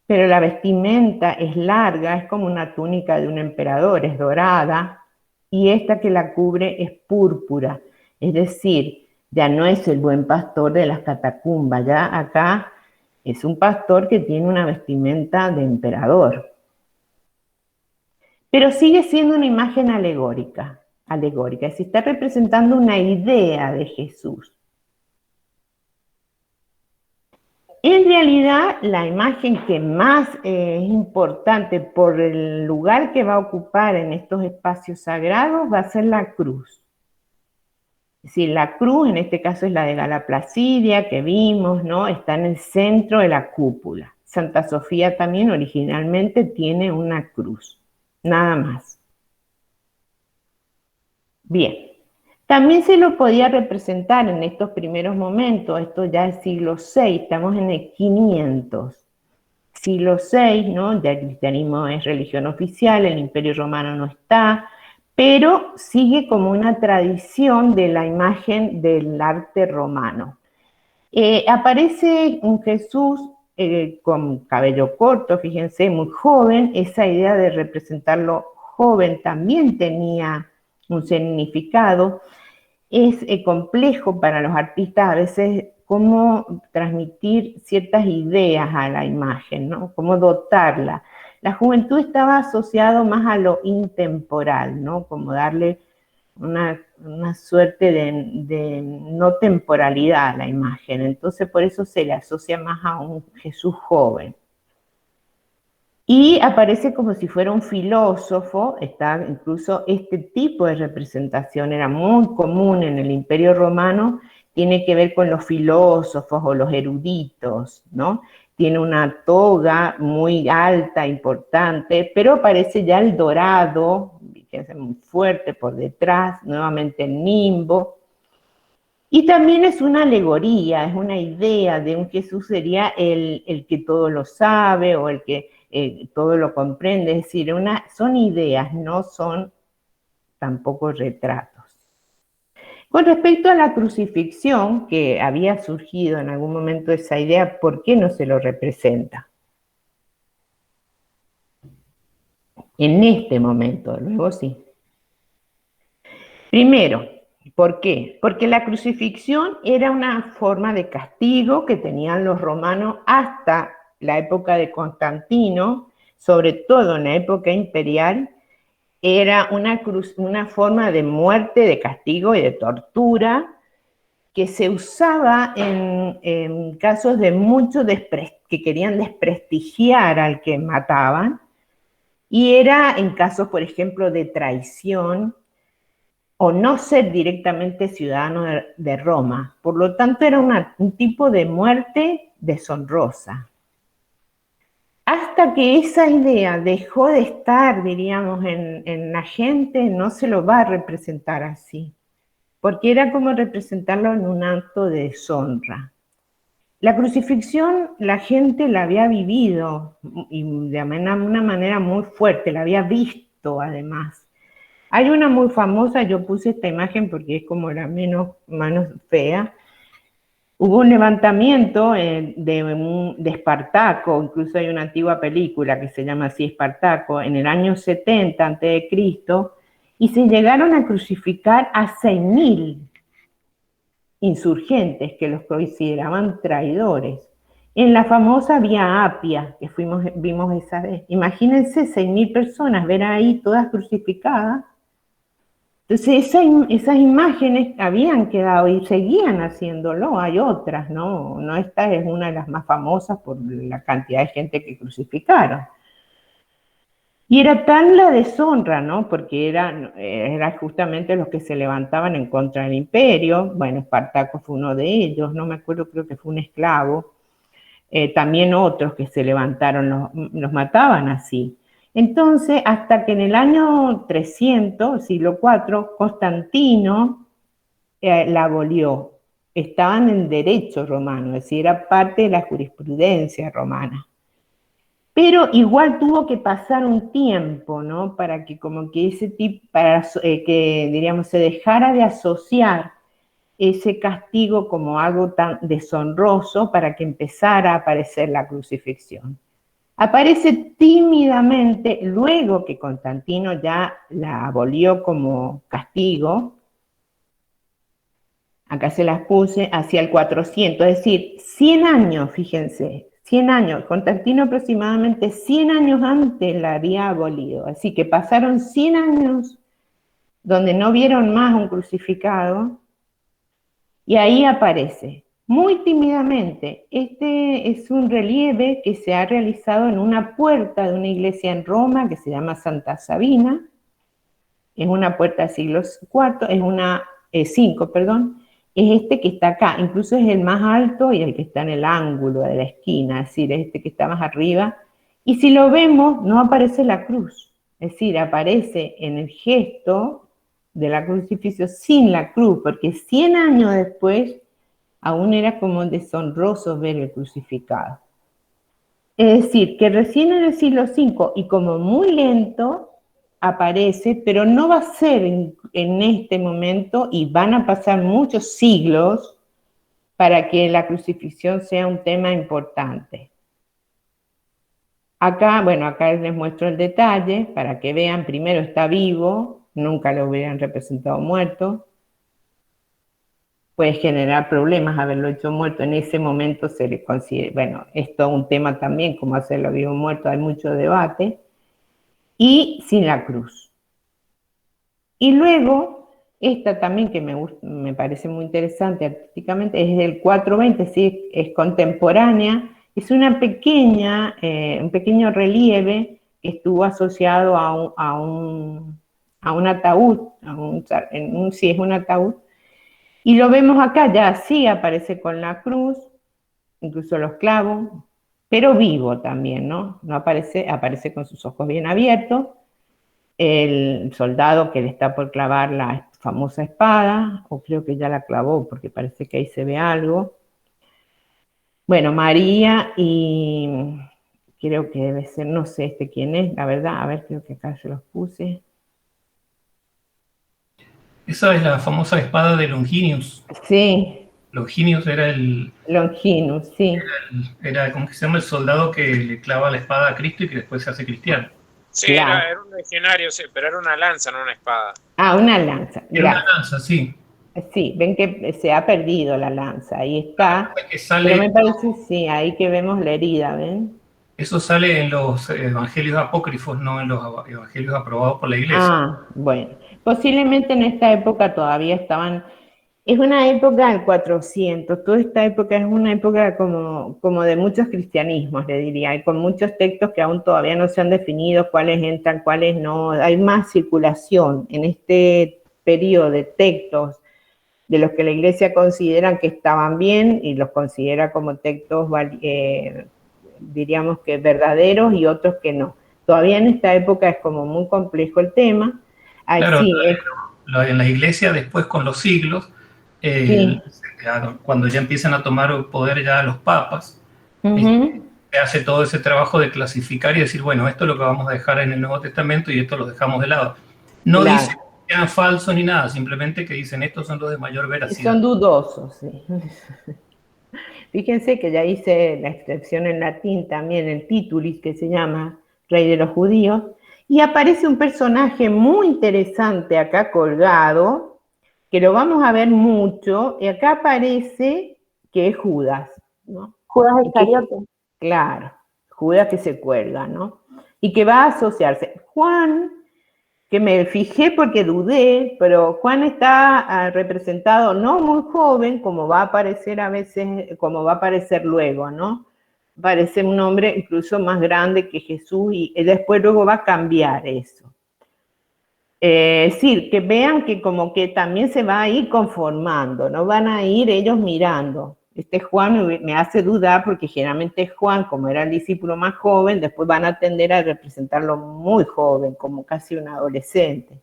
pero la vestimenta es larga, es como una túnica de un emperador, es dorada, y esta que la cubre es púrpura, es decir, ya no es el buen pastor de las catacumbas, ya acá es un pastor que tiene una vestimenta de emperador. Pero sigue siendo una imagen alegórica, es decir, está representando una idea de Jesús. En realidad, la imagen que más es importante por el lugar que va a ocupar en estos espacios sagrados va a ser la cruz. Es decir, la cruz, en este caso es la de Gala Placidia, que vimos, ¿no? Está en el centro de la cúpula. Santa Sofía también originalmente tiene una cruz, nada más. Bien, También se lo podía representar en estos primeros momentos, esto ya es siglo VI, estamos en el 500. Siglo VI, ¿no? Ya el cristianismo es religión oficial, el Imperio Romano no está, pero sigue como una tradición de la imagen del arte romano. Aparece un Jesús con cabello corto, fíjense, muy joven. Esa idea de representarlo joven también tenía un significado. Es complejo para los artistas a veces cómo transmitir ciertas ideas a la imagen, ¿no? Cómo dotarla. La juventud estaba asociado más a lo intemporal, ¿no? Como darle una suerte de no temporalidad a la imagen. Entonces por eso se le asocia más a un Jesús joven. Y aparece como si fuera un filósofo. Está incluso este tipo de representación era muy común en el Imperio Romano, tiene que ver con los filósofos o los eruditos, ¿no? Tiene una toga muy alta, importante, pero aparece ya el dorado, fíjense, muy fuerte por detrás, nuevamente el nimbo. Y también es una alegoría, es una idea de un Jesús sería el que todo lo sabe o el que todo lo comprende, es decir, son ideas, no son tampoco retratos. Con respecto a la crucifixión, que había surgido en algún momento esa idea, ¿por qué no se lo representa? En este momento, luego sí. Primero, ¿por qué? Porque la crucifixión era una forma de castigo que tenían los romanos hasta la época de Constantino, sobre todo en la época imperial. Era una forma de muerte, de castigo y de tortura que se usaba en casos de mucho que querían desprestigiar al que mataban, y era en casos, por ejemplo, de traición o no ser directamente ciudadano de Roma. Por lo tanto, era un tipo de muerte deshonrosa. Hasta que esa idea dejó de estar, diríamos, en la gente, no se lo va a representar así, porque era como representarlo en un acto de deshonra. La crucifixión la gente la había vivido y de una manera muy fuerte, la había visto además. Hay una muy famosa, yo puse esta imagen porque es como la menos fea. Hubo un levantamiento de Espartaco, incluso hay una antigua película que se llama así, Espartaco, en el año 70 a.C., y se llegaron a crucificar a 6.000 insurgentes que los consideraban traidores. En la famosa Vía Apia, que vimos esa vez. Imagínense 6.000 personas, ver ahí todas crucificadas. Entonces esas imágenes habían quedado y seguían haciéndolo, hay otras, ¿no? No, esta es una de las más famosas por la cantidad de gente que crucificaron. Y era tal la deshonra, ¿no? Porque era justamente los que se levantaban en contra del imperio. Bueno, Espartaco fue uno de ellos, no me acuerdo, creo que fue un esclavo. También otros que se levantaron los mataban así. Entonces, hasta que en el año 300, siglo IV, Constantino la abolió. Estaban en derecho romano, es decir, era parte de la jurisprudencia romana. Pero igual tuvo que pasar un tiempo, ¿no? Para que como que que diríamos se dejara de asociar ese castigo como algo tan deshonroso para que empezara a aparecer la crucifixión. Aparece tímidamente luego que Constantino ya la abolió como castigo. Acá se las puse hacia el 400, es decir, 100 años, fíjense, 100 años. Constantino aproximadamente 100 años antes la había abolido. Así que pasaron 100 años donde no vieron más un crucificado y ahí aparece. Muy tímidamente, este es un relieve que se ha realizado en una puerta de una iglesia en Roma que se llama Santa Sabina. Es una puerta del siglo IV, es una V, perdón. Es este que está acá, incluso es el más alto y el que está en el ángulo de la esquina, es decir, este que está más arriba. Y si lo vemos, no aparece la cruz, es decir, aparece en el gesto de la crucifixión sin la cruz, porque 100 años después aún era como deshonroso ver el crucificado. Es decir, que recién en el siglo V y como muy lento aparece, pero no va a ser en este momento y van a pasar muchos siglos para que la crucifixión sea un tema importante. Acá, bueno, acá les muestro el detalle para que vean, primero está vivo, nunca lo hubieran representado muerto. Puede generar problemas haberlo hecho muerto, en ese momento se le considera, bueno, es todo un tema también, como hacerlo vivo o muerto, hay mucho debate, y sin la cruz. Y luego, esta también que me parece muy interesante artísticamente, es del 420, sí, es contemporánea, es una pequeña, un pequeño relieve que estuvo asociado a un ataúd, sí, es un ataúd, y lo vemos acá, ya sí aparece con la cruz, incluso los clavos, pero vivo también, ¿no? No aparece con sus ojos bien abiertos, el soldado que le está por clavar la famosa espada, o creo que ya la clavó, porque parece que ahí se ve algo. Bueno, María y creo que debe ser, no sé quién es, la verdad, a ver, creo que acá se los puse. Esa es la famosa espada de Longinus. Sí. Longinus era el... Longinus, sí. Era, ¿cómo que se llama? El soldado que le clava la espada a Cristo y que después se hace cristiano. Sí, Claro. era un legionario, sí, pero era una lanza, no una espada. Ah, una lanza. Era una lanza, sí. Sí, ven que se ha perdido la lanza, ahí está. Que sale, pero me parece, sí, ahí que vemos la herida, ¿ven? Eso sale en los evangelios apócrifos, no en los evangelios aprobados por la iglesia. Ah, bueno. Posiblemente en esta época todavía estaban... Es una época del 400, toda esta época es una época como de muchos cristianismos, le diría, y con muchos textos que aún todavía no se han definido cuáles entran, cuáles no. Hay más circulación en este periodo de textos de los que la iglesia considera que estaban bien y los considera como textos, diríamos que verdaderos, y otros que no. Todavía en esta época es como muy complejo el tema. Claro, sí, en la iglesia después con los siglos, sí. cuando ya empiezan a tomar poder ya los papas, se hace todo ese trabajo de clasificar y decir, bueno, esto es lo que vamos a dejar en el Nuevo Testamento y esto lo dejamos de lado. No Claro. dicen que sean falsos ni nada, simplemente que dicen estos son los de mayor veracidad. Son dudosos, sí. Fíjense que ya hice la excepción en latín también, el titulis, que se llama Rey de los Judíos, y aparece un personaje muy interesante acá colgado, que lo vamos a ver mucho, y acá aparece que es Judas, ¿no? Judas Iscariote. Claro, Judas que se cuelga, ¿no? Y que va a asociarse. Juan, que me fijé porque dudé, pero Juan está representado no muy joven, como va a aparecer a veces, como va a aparecer luego, ¿no? Parece un hombre incluso más grande que Jesús y después luego va a cambiar eso. Es decir, que vean que como que también se va a ir conformando, no van a ir ellos mirando. Este Juan me hace dudar porque generalmente Juan, como era el discípulo más joven, después van a tender a representarlo muy joven, como casi un adolescente.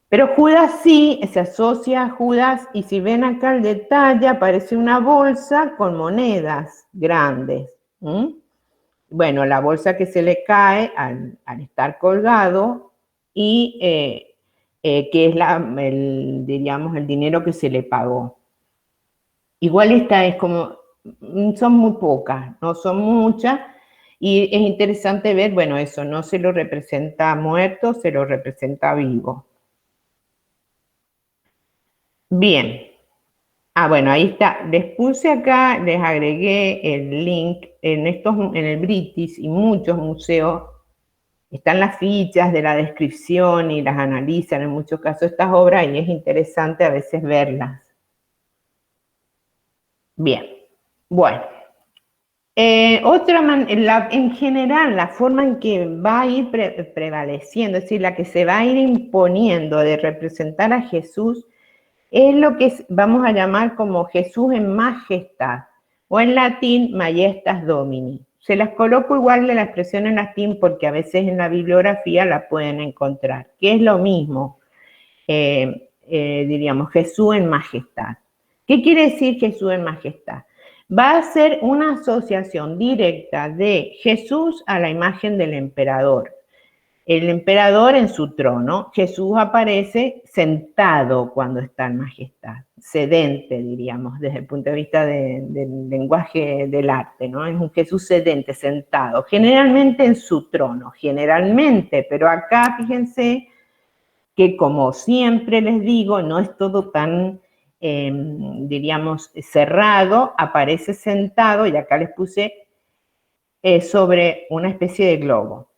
Pero Judas sí, se asocia a Judas, y si ven acá el detalle, aparece una bolsa con monedas grandes. Bueno, la bolsa que se le cae al estar colgado, y que es diríamos, el dinero que se le pagó. Igual esta es como, son muy pocas, no son muchas, y es interesante ver, bueno, eso, no se lo representa muerto, se lo representa vivo. Bien. Bueno, ahí está. Les puse acá, les agregué el link en el British y muchos museos. Están las fichas de la descripción y las analizan en muchos casos estas obras, y es interesante a veces verlas. Bien, bueno. En general, la forma en que va a ir prevaleciendo, es decir, la que se va a ir imponiendo de representar a Jesús, es lo que vamos a llamar como Jesús en majestad, o en latín, majestas domini. Se las coloco igual de la expresión en latín porque a veces en la bibliografía la pueden encontrar, que es lo mismo. diríamos, Jesús en majestad. ¿Qué quiere decir Jesús en majestad? Va a ser una asociación directa de Jesús a la imagen del emperador. El emperador en su trono, Jesús aparece sentado cuando está en majestad, sedente, diríamos, desde el punto de vista del lenguaje del arte, ¿no? Es un Jesús sedente, sentado, generalmente en su trono, generalmente, pero acá fíjense que como siempre les digo, no es todo tan, diríamos, cerrado, aparece sentado, y acá les puse sobre una especie de globo.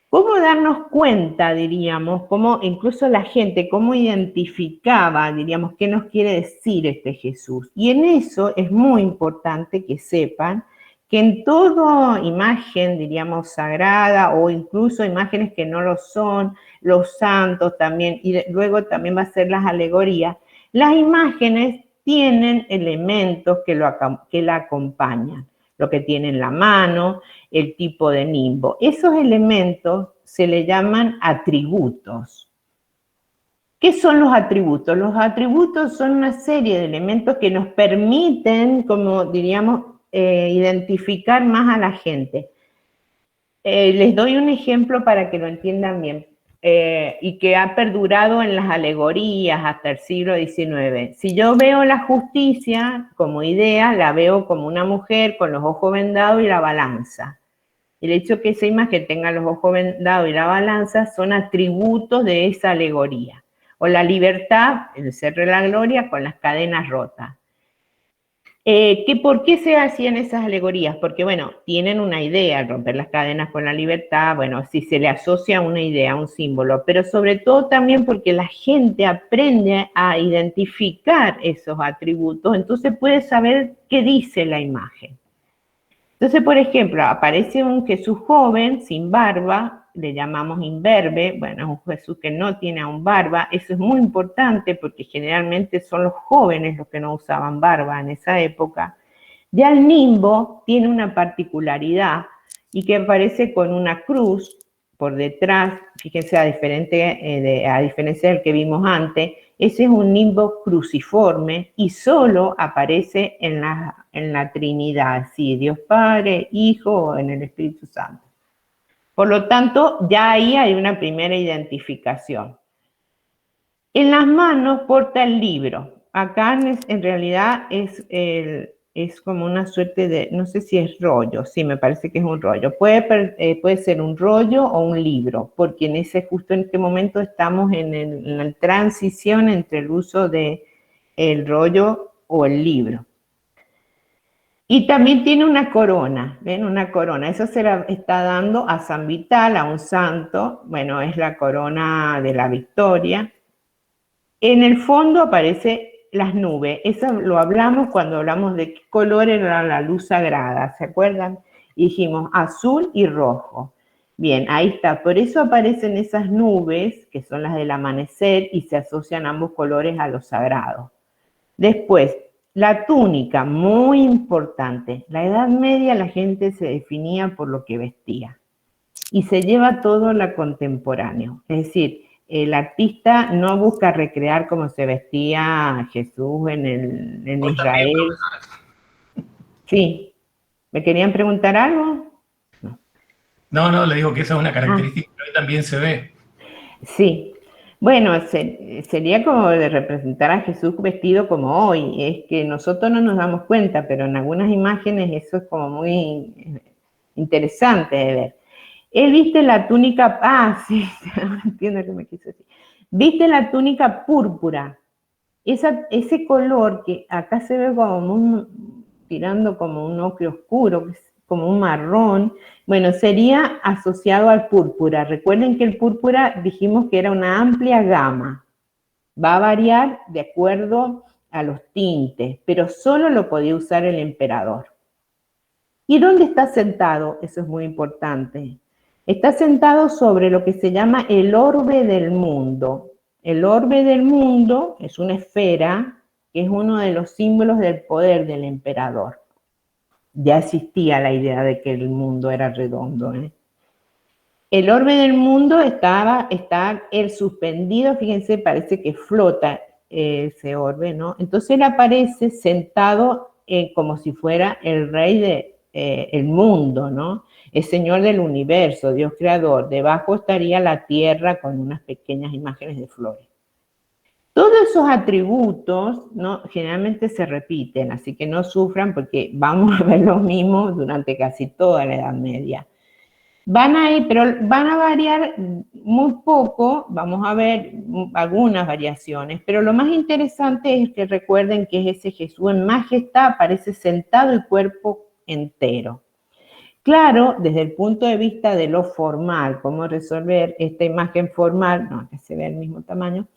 ¿Cómo darnos cuenta, diríamos, cómo incluso la gente, cómo identificaba, diríamos, qué nos quiere decir este Jesús? Y en eso es muy importante que sepan que en toda imagen, diríamos, sagrada, o incluso imágenes que no lo son, los santos también, y luego también va a ser las alegorías, las imágenes tienen elementos que la acompañan, lo que tiene en la mano, el tipo de nimbo. Esos elementos se le llaman atributos. ¿Qué son los atributos? Los atributos son una serie de elementos que nos permiten, como diríamos, identificar más a la gente. Les doy un ejemplo para que lo entiendan bien, y que ha perdurado en las alegorías hasta el siglo XIX. Si yo veo la justicia como idea, la veo como una mujer con los ojos vendados y la balanza. El hecho que esa imagen tenga los ojos vendados y la balanza son atributos de esa alegoría. O la libertad, el ser de la gloria, con las cadenas rotas. ¿Por qué se hacían esas alegorías? Porque, bueno, tienen una idea, romper las cadenas con la libertad, bueno, si se le asocia una idea, un símbolo, pero sobre todo también porque la gente aprende a identificar esos atributos, entonces puede saber qué dice la imagen. Entonces, por ejemplo, aparece un Jesús joven, sin barba, le llamamos imberbe, bueno, es un Jesús que no tiene aún barba. Eso es muy importante porque generalmente son los jóvenes los que no usaban barba en esa época. Ya el nimbo tiene una particularidad y que aparece con una cruz por detrás, fíjense, a diferencia del que vimos antes, ese es un nimbo cruciforme y solo aparece en la Trinidad, sí, Dios Padre, Hijo o en el Espíritu Santo. Por lo tanto, ya ahí hay una primera identificación. En las manos porta el libro. Acá en realidad es como una suerte de, no sé si es rollo, sí, me parece que es un rollo. Puede ser un rollo o un libro, porque justo en este momento estamos en la transición entre el uso del rollo o el libro. Y también tiene una corona, ¿ven? Una corona. Eso se la está dando a San Vital, a un santo. Bueno, es la corona de la victoria. En el fondo aparecen las nubes. Eso lo hablamos cuando hablamos de qué color era la luz sagrada, ¿se acuerdan? Y dijimos azul y rojo. Bien, ahí está. Por eso aparecen esas nubes, que son las del amanecer, y se asocian ambos colores a lo sagrado. Después, la túnica, muy importante. La Edad Media la gente se definía por lo que vestía. Y se lleva todo lo contemporáneo. Es decir, el artista no busca recrear cómo se vestía Jesús en Israel. Sí. ¿Me querían preguntar algo? No, le digo que esa es una característica que hoy también se ve. Sí. Bueno, sería como de representar a Jesús vestido como hoy. Es que nosotros no nos damos cuenta, pero en algunas imágenes eso es como muy interesante de ver. Él viste la túnica, sí, entiendo lo que me quiso decir. Viste la túnica púrpura. Ese color que acá se ve como tirando como un ocre oscuro, como un marrón, bueno, sería asociado al púrpura. Recuerden que el púrpura dijimos que era una amplia gama. Va a variar de acuerdo a los tintes, pero solo lo podía usar el emperador. ¿Y dónde está sentado? Eso es muy importante. Está sentado sobre lo que se llama el orbe del mundo. El orbe del mundo es una esfera que es uno de los símbolos del poder del emperador. Ya existía la idea de que el mundo era redondo, ¿eh? El orbe del mundo está él suspendido, fíjense, parece que flota ese orbe, ¿no? Entonces él aparece sentado como si fuera el rey del mundo, ¿no? El señor del universo, Dios creador. Debajo estaría la tierra con unas pequeñas imágenes de flores. Todos esos atributos, ¿no?, generalmente se repiten, así que no sufran porque vamos a ver los mismos durante casi toda la Edad Media. Pero van a variar muy poco, vamos a ver algunas variaciones, pero lo más interesante es que recuerden que ese Jesús en majestad aparece sentado y cuerpo entero. Claro, desde el punto de vista de lo formal, cómo resolver esta imagen formal, no, que se ve el mismo tamaño,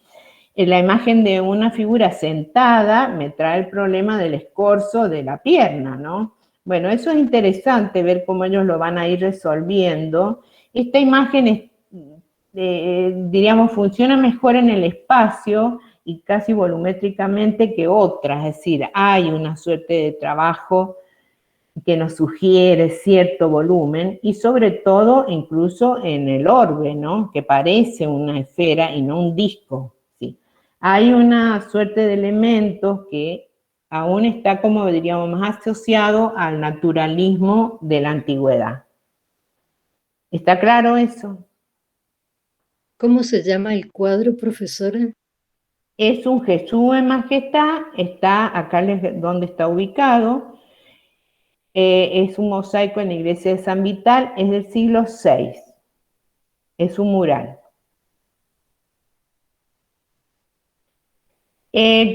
la imagen de una figura sentada me trae el problema del escorzo de la pierna, ¿no? Bueno, eso es interesante ver cómo ellos lo van a ir resolviendo. Esta imagen, diríamos, funciona mejor en el espacio y casi volumétricamente que otras, es decir, hay una suerte de trabajo que nos sugiere cierto volumen y sobre todo incluso en el orbe, ¿no?, que parece una esfera y no un disco. Hay una suerte de elementos que aún está, como diríamos, más asociado al naturalismo de la antigüedad. ¿Está claro eso? ¿Cómo se llama el cuadro, profesora? Es un Jesús en majestad, está acá donde está ubicado. Es un mosaico en la iglesia de San Vital, es del siglo VI. Es un mural.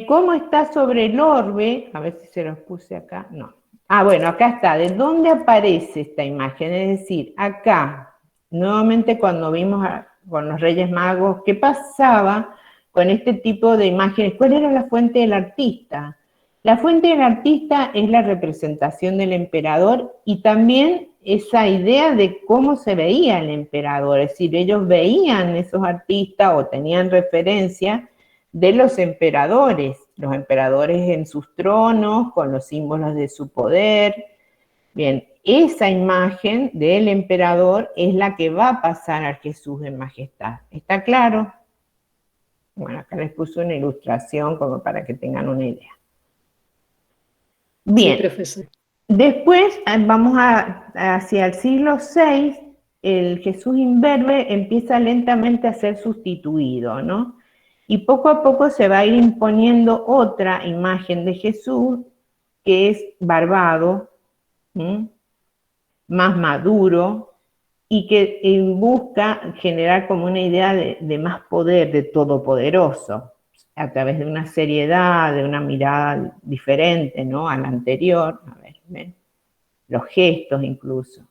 ¿Cómo está sobre el orbe? A ver si se los puse acá. No. Ah, bueno, acá está. ¿De dónde aparece esta imagen? Es decir, acá, nuevamente cuando vimos con los Reyes Magos, ¿qué pasaba con este tipo de imágenes? ¿Cuál era la fuente del artista? La fuente del artista es la representación del emperador y también esa idea de cómo se veía el emperador. Es decir, ellos veían esos artistas o tenían referencia de los emperadores en sus tronos, con los símbolos de su poder. Bien, esa imagen del emperador es la que va a pasar al Jesús en majestad. ¿Está claro? Bueno, acá les puse una ilustración como para que tengan una idea. Bien, Sí, profesor. Después vamos hacia el siglo VI, el Jesús imberbe empieza lentamente a ser sustituido, ¿no? Y poco a poco se va a ir imponiendo otra imagen de Jesús que es barbado, más maduro, y que busca generar como una idea de más poder, de todopoderoso, a través de una seriedad, de una mirada diferente, ¿no?, a la anterior. A ver, ¿ven? Los gestos incluso.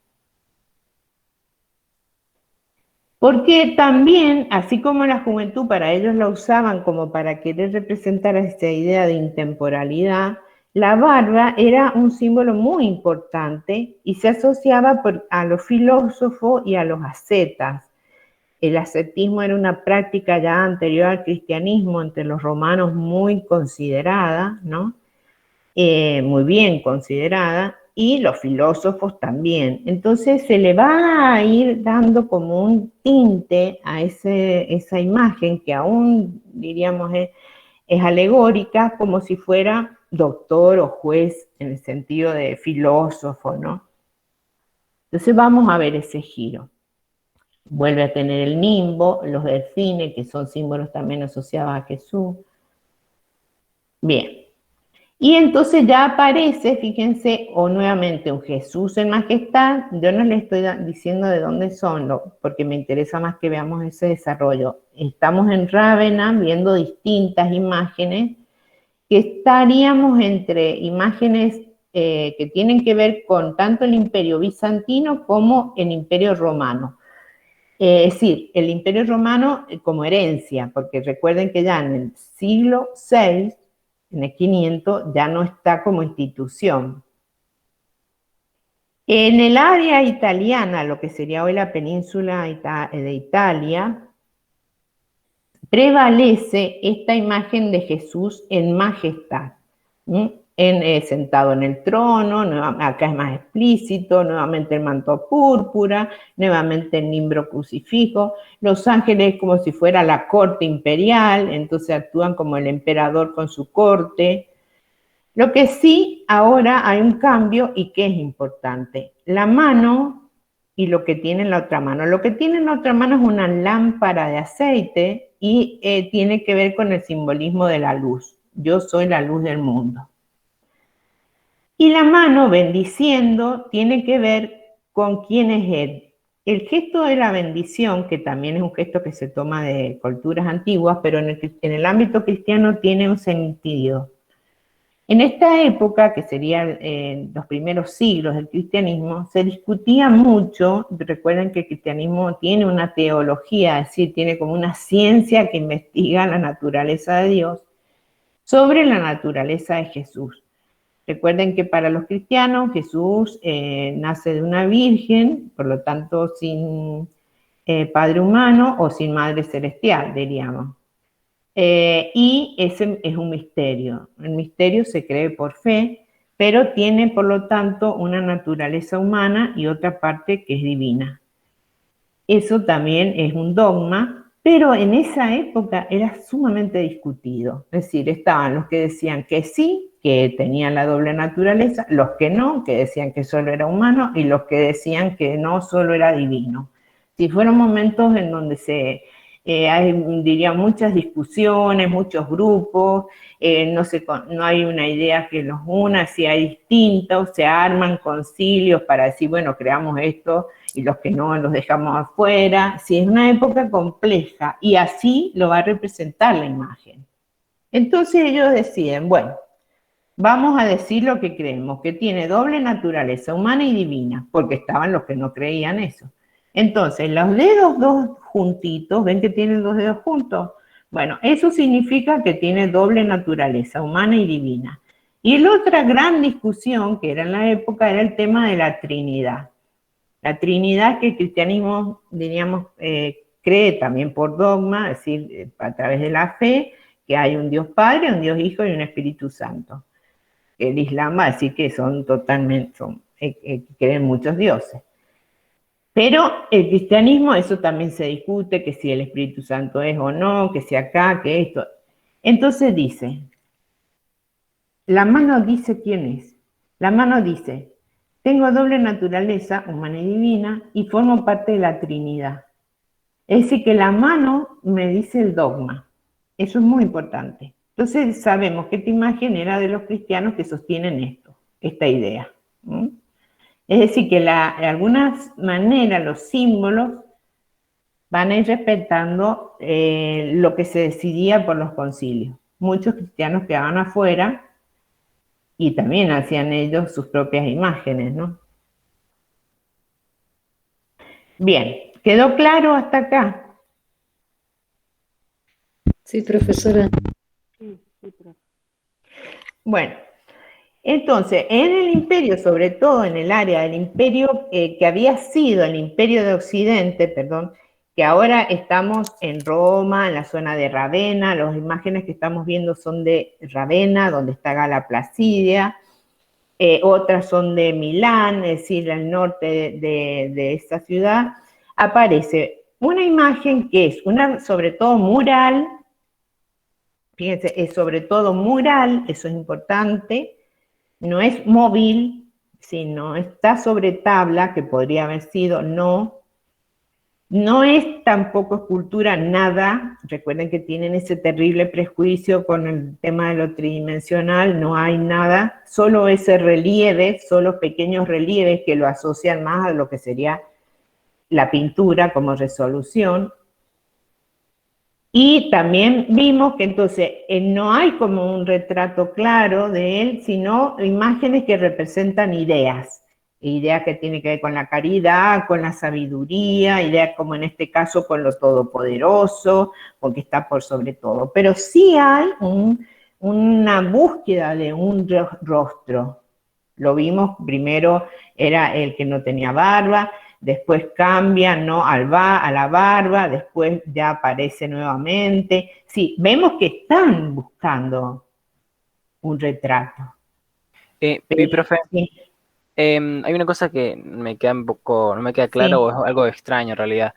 Porque también, así como la juventud para ellos la usaban como para querer representar esta idea de intemporalidad, la barba era un símbolo muy importante y se asociaba a los filósofos y a los ascetas. El ascetismo era una práctica ya anterior al cristianismo entre los romanos muy considerada, ¿no? Muy bien considerada, y los filósofos también. Entonces se le va a ir dando como un tinte a esa imagen que aún diríamos es alegórica, como si fuera doctor o juez en el sentido de filósofo, ¿no? Entonces vamos a ver ese giro. Vuelve a tener el nimbo, los delfines, que son símbolos también asociados a Jesús. Bien. Y entonces ya aparece, fíjense, o nuevamente un Jesús en majestad. Yo no les estoy diciendo de dónde son, porque me interesa más que veamos ese desarrollo. Estamos en Rávena viendo distintas imágenes que estaríamos entre imágenes que tienen que ver con tanto el Imperio Bizantino como el Imperio Romano. Es decir, el Imperio Romano como herencia, porque recuerden que ya en el siglo VI, en el 500, ya no está como institución. En el área italiana, lo que sería hoy la península de Italia, prevalece esta imagen de Jesús en majestad. sentado en el trono, acá es más explícito, nuevamente el manto púrpura, nuevamente el nimbro crucifijo, los ángeles como si fuera la corte imperial, entonces actúan como el emperador con su corte. Lo que sí, ahora hay un cambio y que es importante, la mano y lo que tiene en la otra mano. Lo que tiene en la otra mano es una lámpara de aceite y tiene que ver con el simbolismo de la luz. Yo soy la luz del mundo. Y la mano bendiciendo tiene que ver con quién es él. El gesto de la bendición, que también es un gesto que se toma de culturas antiguas, pero en el ámbito cristiano tiene un sentido. En esta época, que serían los primeros siglos del cristianismo, se discutía mucho, recuerden que el cristianismo tiene una teología, es decir, tiene como una ciencia que investiga la naturaleza de Dios, sobre la naturaleza de Jesús. Recuerden que para los cristianos Jesús nace de una virgen, por lo tanto sin padre humano o sin madre celestial, diríamos. Y ese es un misterio. El misterio se cree por fe, pero tiene por lo tanto una naturaleza humana y otra parte que es divina. Eso también es un dogma, pero en esa época era sumamente discutido. Es decir, estaban los que decían que sí, que tenían la doble naturaleza, los que no, que decían que solo era humano, y los que decían que no, solo era divino. Si fueron momentos en donde hay, diría, muchas discusiones, muchos grupos, no hay una idea que los una, si hay distintos, se arman concilios para decir, bueno, creamos esto y los que no los dejamos afuera. Sí, es una época compleja y así lo va a representar la imagen. Entonces ellos deciden, bueno, vamos a decir lo que creemos, que tiene doble naturaleza humana y divina, porque estaban los que no creían eso. Entonces, los dedos dos juntitos, ¿ven que tienen dos dedos juntos? Bueno, eso significa que tiene doble naturaleza, humana y divina. Y la otra gran discusión que era en la época era el tema de la Trinidad. La Trinidad que el cristianismo, diríamos, cree también por dogma, es decir, a través de la fe, que hay un Dios Padre, un Dios Hijo y un Espíritu Santo. El Islam va a decir que creen muchos dioses. Pero el cristianismo, eso también se discute, que si el Espíritu Santo es o no, que si acá, que esto. Entonces dice, la mano dice quién es. La mano dice, tengo doble naturaleza, humana y divina, y formo parte de la Trinidad. Es decir, que la mano me dice el dogma. Eso es muy importante. Entonces sabemos que esta imagen era de los cristianos que sostienen esta idea. Es decir, que de alguna manera los símbolos van a ir respetando lo que se decidía por los concilios. Muchos cristianos quedaban afuera y también hacían ellos sus propias imágenes, ¿no? Bien, ¿quedó claro hasta acá? Sí, profesora. Bueno. Entonces, en el imperio, sobre todo en el área del imperio que había sido el imperio de Occidente, perdón, que ahora estamos en Roma, en la zona de Ravenna, las imágenes que estamos viendo son de Ravenna, donde está Gala Placidia, otras son de Milán, es decir, al norte de esta ciudad, aparece una imagen que es sobre todo mural, fíjense, es sobre todo mural, eso es importante. No es móvil, sino está sobre tabla, que podría haber sido, no es tampoco escultura, nada. Recuerden que tienen ese terrible prejuicio con el tema de lo tridimensional, no hay nada, solo ese relieve, solo pequeños relieves que lo asocian más a lo que sería la pintura como resolución. Y también vimos que entonces no hay como un retrato claro de él, sino imágenes que representan ideas que tienen que ver con la caridad, con la sabiduría, ideas como en este caso con lo todopoderoso, porque está por sobre todo. Pero sí hay una búsqueda de un rostro. Lo vimos, primero era el que no tenía barba, después cambia, ¿no?, a la barba, después ya aparece nuevamente. Sí, vemos que están buscando un retrato. Mi profe, Sí. hay una cosa que me queda un poco, no me queda claro Sí. o es algo extraño en realidad.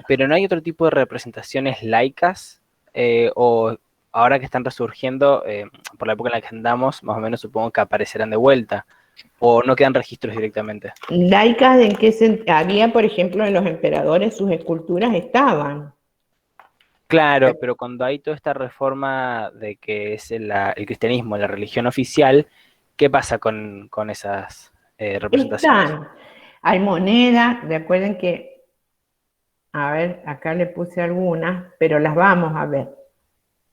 Pero ¿no hay otro tipo de representaciones laicas? O ahora que están resurgiendo, por la época en la que andamos, más o menos supongo que aparecerán de vuelta. ¿O no quedan registros directamente? Laicas, ¿en qué había, por ejemplo, en los emperadores, sus esculturas estaban? Claro, pero cuando hay toda esta reforma de que es el cristianismo, la religión oficial, ¿qué pasa con esas representaciones? Están. Hay monedas, recuerden que, a ver, acá le puse algunas, pero las vamos a ver.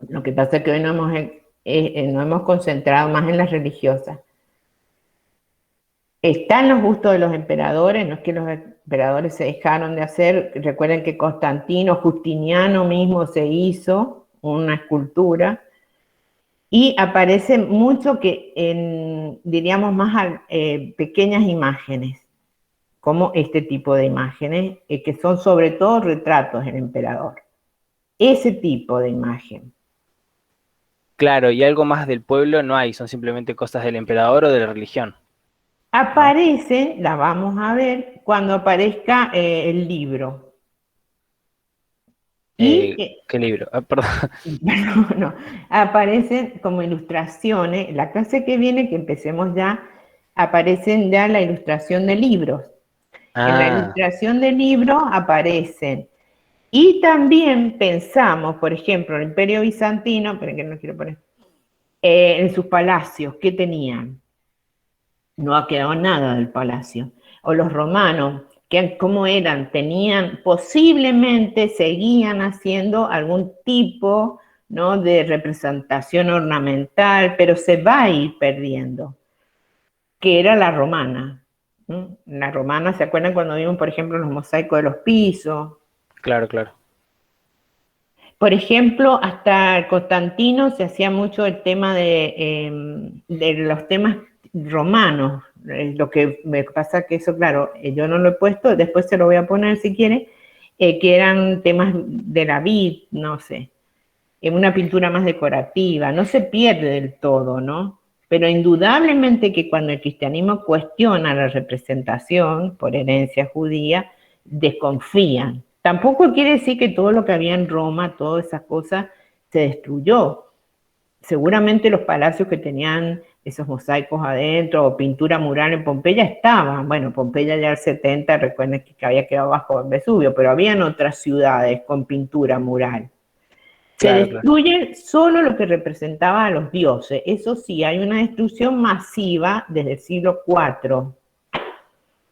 Lo que pasa es que hoy no hemos concentrado más en las religiosas. Están los bustos de los emperadores, no es que los emperadores se dejaron de hacer. Recuerden que Justiniano mismo se hizo una escultura. Y aparece mucho diríamos más pequeñas imágenes, como este tipo de imágenes, que son sobre todo retratos del emperador. Ese tipo de imagen. Claro, y algo más del pueblo no hay, son simplemente cosas del emperador o de la religión, ¿no? Aparece, la vamos a ver, cuando aparezca el libro. Y ¿Qué libro? Ah, perdón. no, aparecen como ilustraciones. La clase que viene, que empecemos ya, aparecen ya la ilustración de libros. En la Ah, ilustración de libros aparecen. Y también pensamos, por ejemplo, el Imperio Bizantino, pero que no quiero poner, en sus palacios, ¿qué tenían? No ha quedado nada del palacio. O los romanos, ¿cómo eran? Posiblemente seguían haciendo algún tipo, ¿no?, de representación ornamental, pero se va a ir perdiendo, que era la romana. La romana, ¿se acuerdan cuando vimos, por ejemplo, los mosaicos de los pisos? claro, claro. Por ejemplo, hasta Constantino se hacía mucho el tema de los temas romanos. Lo que me pasa que eso, claro, yo no lo he puesto, después se lo voy a poner si quiere, que eran temas de la vid, no sé, en una pintura más decorativa. No se pierde del todo, ¿no? Pero indudablemente que cuando el cristianismo cuestiona la representación por herencia judía, desconfían. Tampoco quiere decir que todo lo que había en Roma, todas esas cosas, se destruyó. Seguramente los palacios que tenían esos mosaicos adentro o pintura mural en Pompeya estaban. Bueno, Pompeya ya el 70, recuerden que había quedado bajo el Vesubio, pero habían otras ciudades con pintura mural. Se Claro, claro. destruye solo lo que representaba a los dioses. Eso sí, hay una destrucción masiva desde el siglo IV.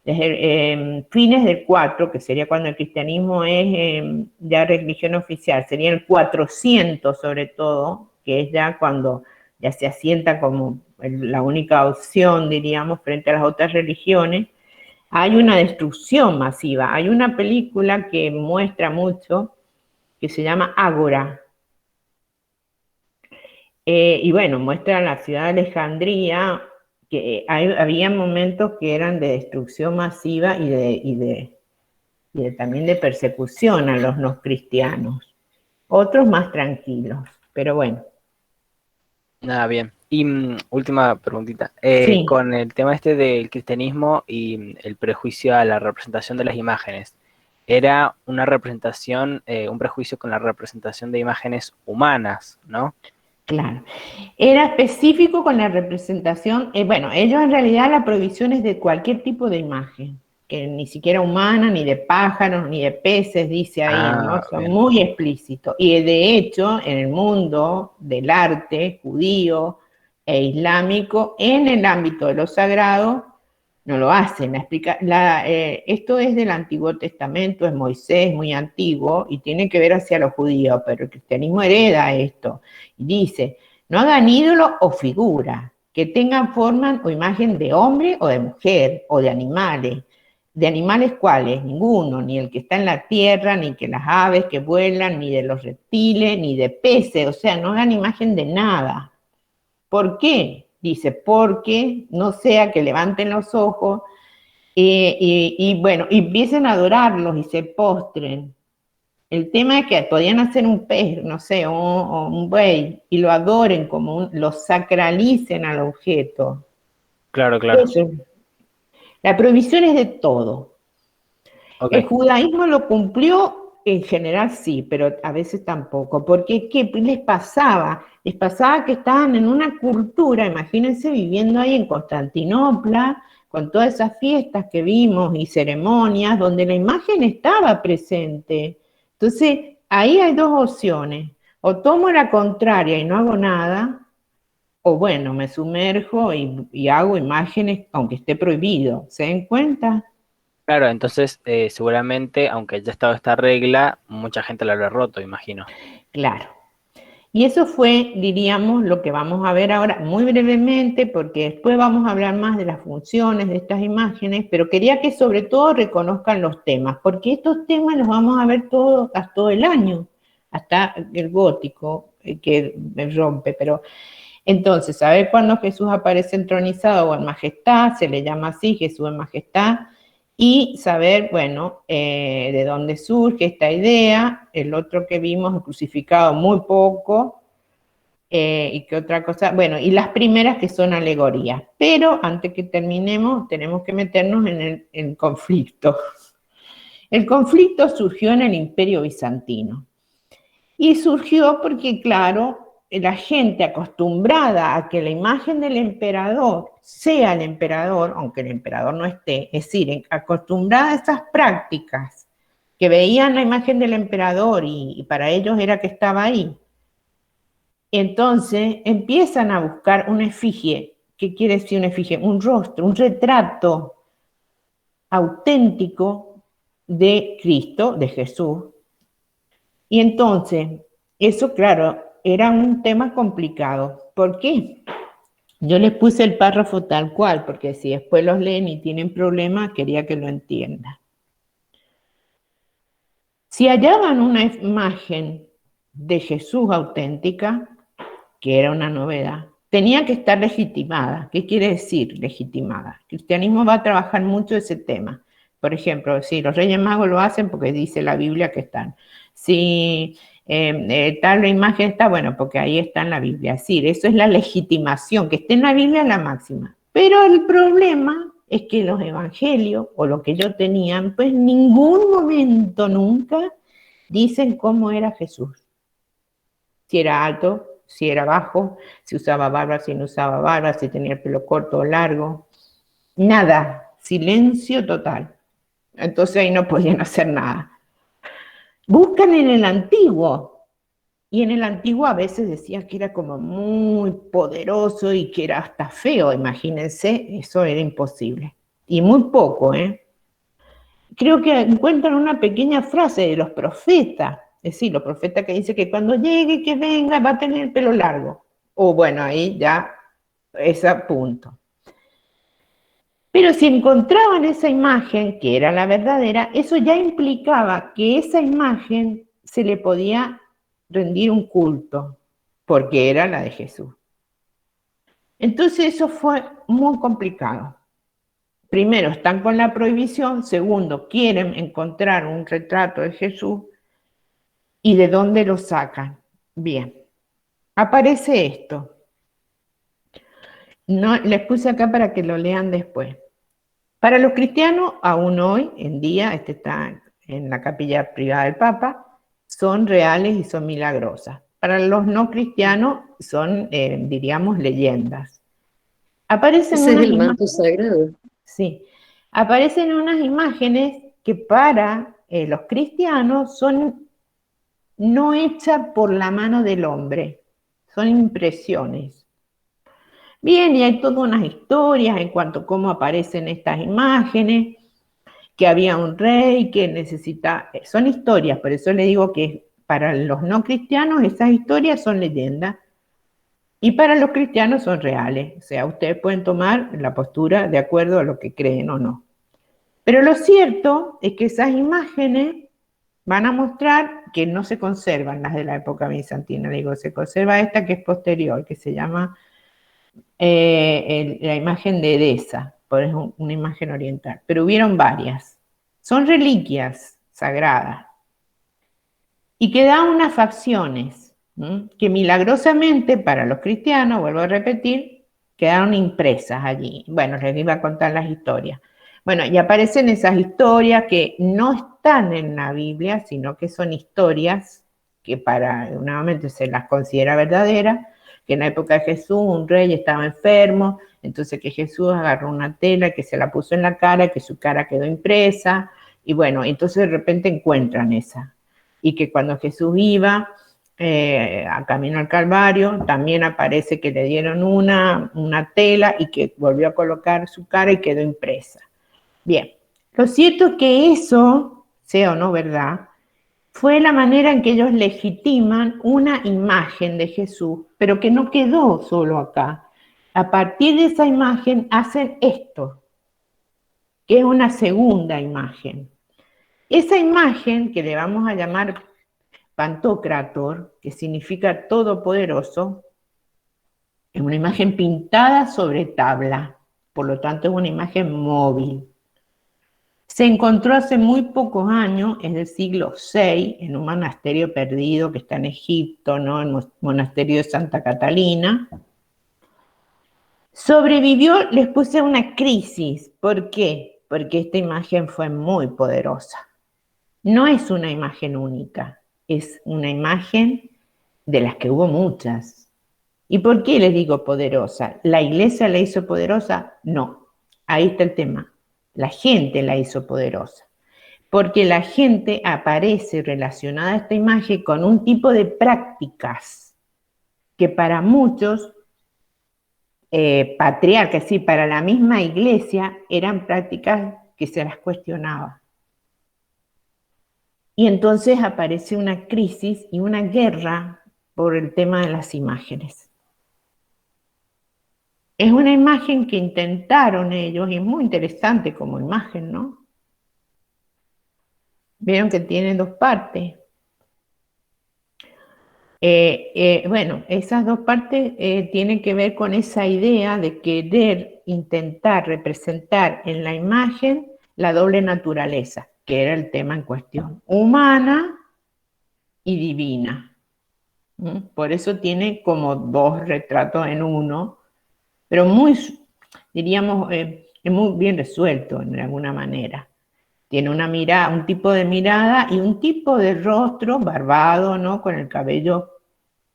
Desde fines del 4, que sería cuando el cristianismo es ya religión oficial, sería el 400 sobre todo, que es ya cuando ya se asienta como la única opción, diríamos, frente a las otras religiones. Hay una destrucción masiva. Hay una película que muestra mucho, que se llama Ágora. Y bueno, muestra la ciudad de Alejandría, que había momentos que eran de destrucción masiva y también de persecución a los no cristianos. Otros más tranquilos, pero bueno. Nada, bien. Y última preguntita. Sí, Con el tema este del cristianismo y el prejuicio a la representación de las imágenes, ¿era una representación, un prejuicio con la representación de imágenes humanas, ¿no? claro. Era específico con la representación, bueno, ellos en realidad la prohibición es de cualquier tipo de imagen, que ni siquiera humana, ni de pájaros, ni de peces, dice ahí, ¿no? Ah, Son bien. muy explícitos. Y de hecho, en el mundo del arte judío e islámico, en el ámbito de lo sagrado, no lo hacen. Esto es del Antiguo Testamento, es Moisés, muy antiguo, y tiene que ver hacia los judíos, pero el cristianismo hereda esto. Y dice, no hagan ídolo o figura, que tengan forma o imagen de hombre o de mujer, o de animales. ¿De animales cuáles? Ninguno, ni el que está en la tierra, ni que las aves que vuelan, ni de los reptiles, ni de peces, o sea, no hagan imagen de nada. ¿Por qué? Dice, porque no sea que levanten los ojos y bueno, y empiecen a adorarlos y se postren. El tema es que podían hacer un pez, no sé, o un buey, y lo adoren lo sacralicen al objeto. Claro, claro. Eso. La prohibición es de todo. Ok. El judaísmo lo cumplió, en general sí, pero a veces tampoco, porque ¿qué les pasaba? Les pasaba que estaban en una cultura, imagínense viviendo ahí en Constantinopla, con todas esas fiestas que vimos y ceremonias, donde la imagen estaba presente. Entonces, ahí hay dos opciones: o tomo la contraria y no hago nada, o bueno, me sumerjo y hago imágenes aunque esté prohibido. ¿Se dan cuenta? Claro, entonces seguramente, aunque ya estaba esta regla, mucha gente la habrá roto, imagino. Claro. Y eso fue, diríamos, lo que vamos a ver ahora muy brevemente, porque después vamos a hablar más de las funciones de estas imágenes, pero quería que sobre todo reconozcan los temas, porque estos temas los vamos a ver todo el año, hasta el gótico, que me rompe, pero entonces, saber cuándo Jesús aparece entronizado o en majestad, se le llama así, Jesús en majestad, y saber, bueno, de dónde surge esta idea. El otro que vimos, el crucificado, muy poco, y qué otra cosa, bueno, y las primeras que son alegorías. Pero antes que terminemos, tenemos que meternos en el conflicto. El conflicto surgió en el Imperio Bizantino. Y surgió porque, claro, la gente acostumbrada a que la imagen del emperador sea el emperador, aunque el emperador no esté, es decir, acostumbrada a esas prácticas, que veían la imagen del emperador y para ellos era que estaba ahí. Entonces empiezan a buscar una efigie. ¿Qué quiere decir una efigie? Un rostro, un retrato auténtico de Cristo, de Jesús. Y entonces, eso, claro, era un tema complicado. ¿Por qué? Yo les puse el párrafo tal cual, porque si después los leen y tienen problemas, quería que lo entiendan. Si hallaban una imagen de Jesús auténtica, que era una novedad, tenía que estar legitimada. ¿Qué quiere decir legitimada? El cristianismo va a trabajar mucho ese tema. Por ejemplo, si los Reyes Magos lo hacen porque dice la Biblia que están. Si tal imagen está, bueno, porque ahí está en la Biblia. Es decir, eso es la legitimación, que esté en la Biblia es la máxima. Pero el problema es que los evangelios, o lo que ellos tenían, pues en ningún momento nunca dicen cómo era Jesús. Si era alto, si era bajo, si usaba barba, si no usaba barba, si tenía el pelo corto o largo. Nada, silencio total. Entonces ahí no podían hacer nada. Buscan en el antiguo, y en el antiguo a veces decían que era como muy poderoso y que era hasta feo, imagínense, eso era imposible. Y muy poco, Creo que encuentran una pequeña frase de los profetas, es decir, los profetas que dicen que cuando llegue, que venga, va a tener el pelo largo. O bueno, ahí ya es a punto. Pero si encontraban esa imagen, que era la verdadera, eso ya implicaba que esa imagen se le podía rendir un culto, porque era la de Jesús. Entonces eso fue muy complicado. Primero, están con la prohibición. Segundo, quieren encontrar un retrato de Jesús. ¿Y de dónde lo sacan? Bien, aparece esto. No, les puse acá para que lo lean después. Para los cristianos, aún hoy en día, este está en la capilla privada del Papa, son reales y son milagrosas. Para los no cristianos son, diríamos, leyendas. Aparecen Ese es unas el manto sagrado. Sí, aparecen unas imágenes que para los cristianos son no hechas por la mano del hombre, son impresiones. Bien, y hay todas unas historias en cuanto a cómo aparecen estas imágenes, que había un rey que necesita, son historias, por eso le digo que para los no cristianos esas historias son leyendas y para los cristianos son reales, o sea, ustedes pueden tomar la postura de acuerdo a lo que creen o no. Pero lo cierto es que esas imágenes van a mostrar que no se conservan las de la época bizantina, digo, se conserva esta que es posterior, que se llama la imagen de Edesa, por eso una imagen oriental, pero hubieron varias. Son reliquias sagradas y que dan unas facciones que milagrosamente para los cristianos, vuelvo a repetir, quedaron impresas allí. Bueno, les iba a contar las historias. Bueno, y aparecen esas historias que no están en la Biblia, sino que son historias que nuevamente se las considera verdaderas, que en la época de Jesús un rey estaba enfermo, entonces que Jesús agarró una tela que se la puso en la cara, que su cara quedó impresa, y bueno, entonces de repente encuentran esa. Y que cuando Jesús iba a camino al Calvario, también aparece que le dieron una tela y que volvió a colocar su cara y quedó impresa. Bien, lo cierto es que eso, sea o no verdad, fue la manera en que ellos legitiman una imagen de Jesús, pero que no quedó solo acá. A partir de esa imagen hacen esto, que es una segunda imagen. Esa imagen, que le vamos a llamar Pantocrator, que significa todopoderoso, es una imagen pintada sobre tabla, por lo tanto es una imagen móvil. Se encontró hace muy pocos años, en el siglo VI, en un monasterio perdido que está en Egipto, ¿no? El monasterio de Santa Catalina. Sobrevivió, les puse una crisis. ¿Por qué? Porque esta imagen fue muy poderosa. No es una imagen única, es una imagen de las que hubo muchas. ¿Y por qué les digo poderosa? ¿La iglesia la hizo poderosa? No. Ahí está el tema. La gente la hizo poderosa. Porque la gente aparece relacionada a esta imagen con un tipo de prácticas que para muchos patriarcas, sí, para la misma iglesia, eran prácticas que se las cuestionaba. Y entonces aparece una crisis y una guerra por el tema de las imágenes. Es una imagen que intentaron ellos, y es muy interesante como imagen, ¿no? Vieron que tiene dos partes. Bueno, esas dos partes tienen que ver con esa idea de querer intentar representar en la imagen la doble naturaleza, que era el tema en cuestión, humana y divina. Por eso tiene como dos retratos en uno, pero muy, diríamos, muy bien resuelto en alguna manera. Tiene una mirada, un tipo de mirada y un tipo de rostro barbado, ¿no? Con el cabello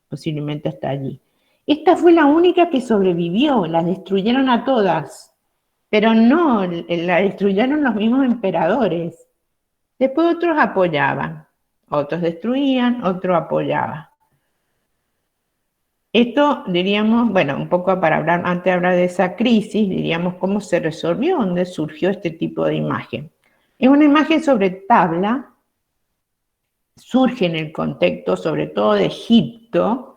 posiblemente hasta allí. Esta fue la única que sobrevivió, las destruyeron a todas, pero no, la destruyeron los mismos emperadores. Después otros apoyaban, otros destruían, otros apoyaban. Esto diríamos, bueno, un poco para hablar, antes de hablar de esa crisis, diríamos cómo se resolvió, dónde surgió este tipo de imagen. Es una imagen sobre tabla, surge en el contexto sobre todo de Egipto.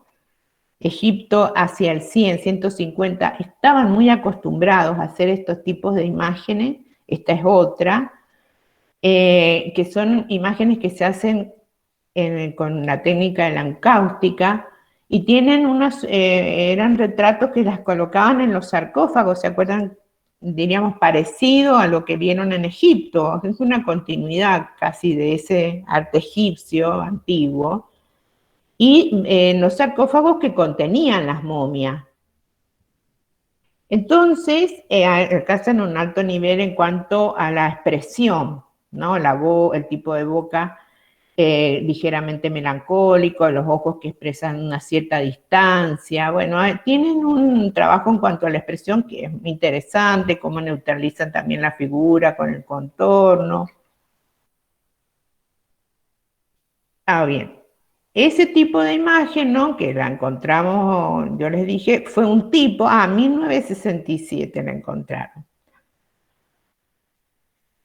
Egipto hacia el 100, 150, estaban muy acostumbrados a hacer estos tipos de imágenes. Esta es otra, que son imágenes que se hacen con la técnica de la encáustica, y tienen eran retratos que las colocaban en los sarcófagos, ¿se acuerdan? Diríamos parecido a lo que vieron en Egipto, es una continuidad casi de ese arte egipcio antiguo, y los sarcófagos que contenían las momias. Entonces, alcanzan un alto nivel en cuanto a la expresión, ¿no? El tipo de boca ligeramente melancólico, los ojos que expresan una cierta distancia. Bueno, tienen un trabajo en cuanto a la expresión que es muy interesante, cómo neutralizan también la figura con el contorno. Bien. Ese tipo de imagen, ¿no? Que la encontramos, yo les dije, fue un tipo, 1967 la encontraron.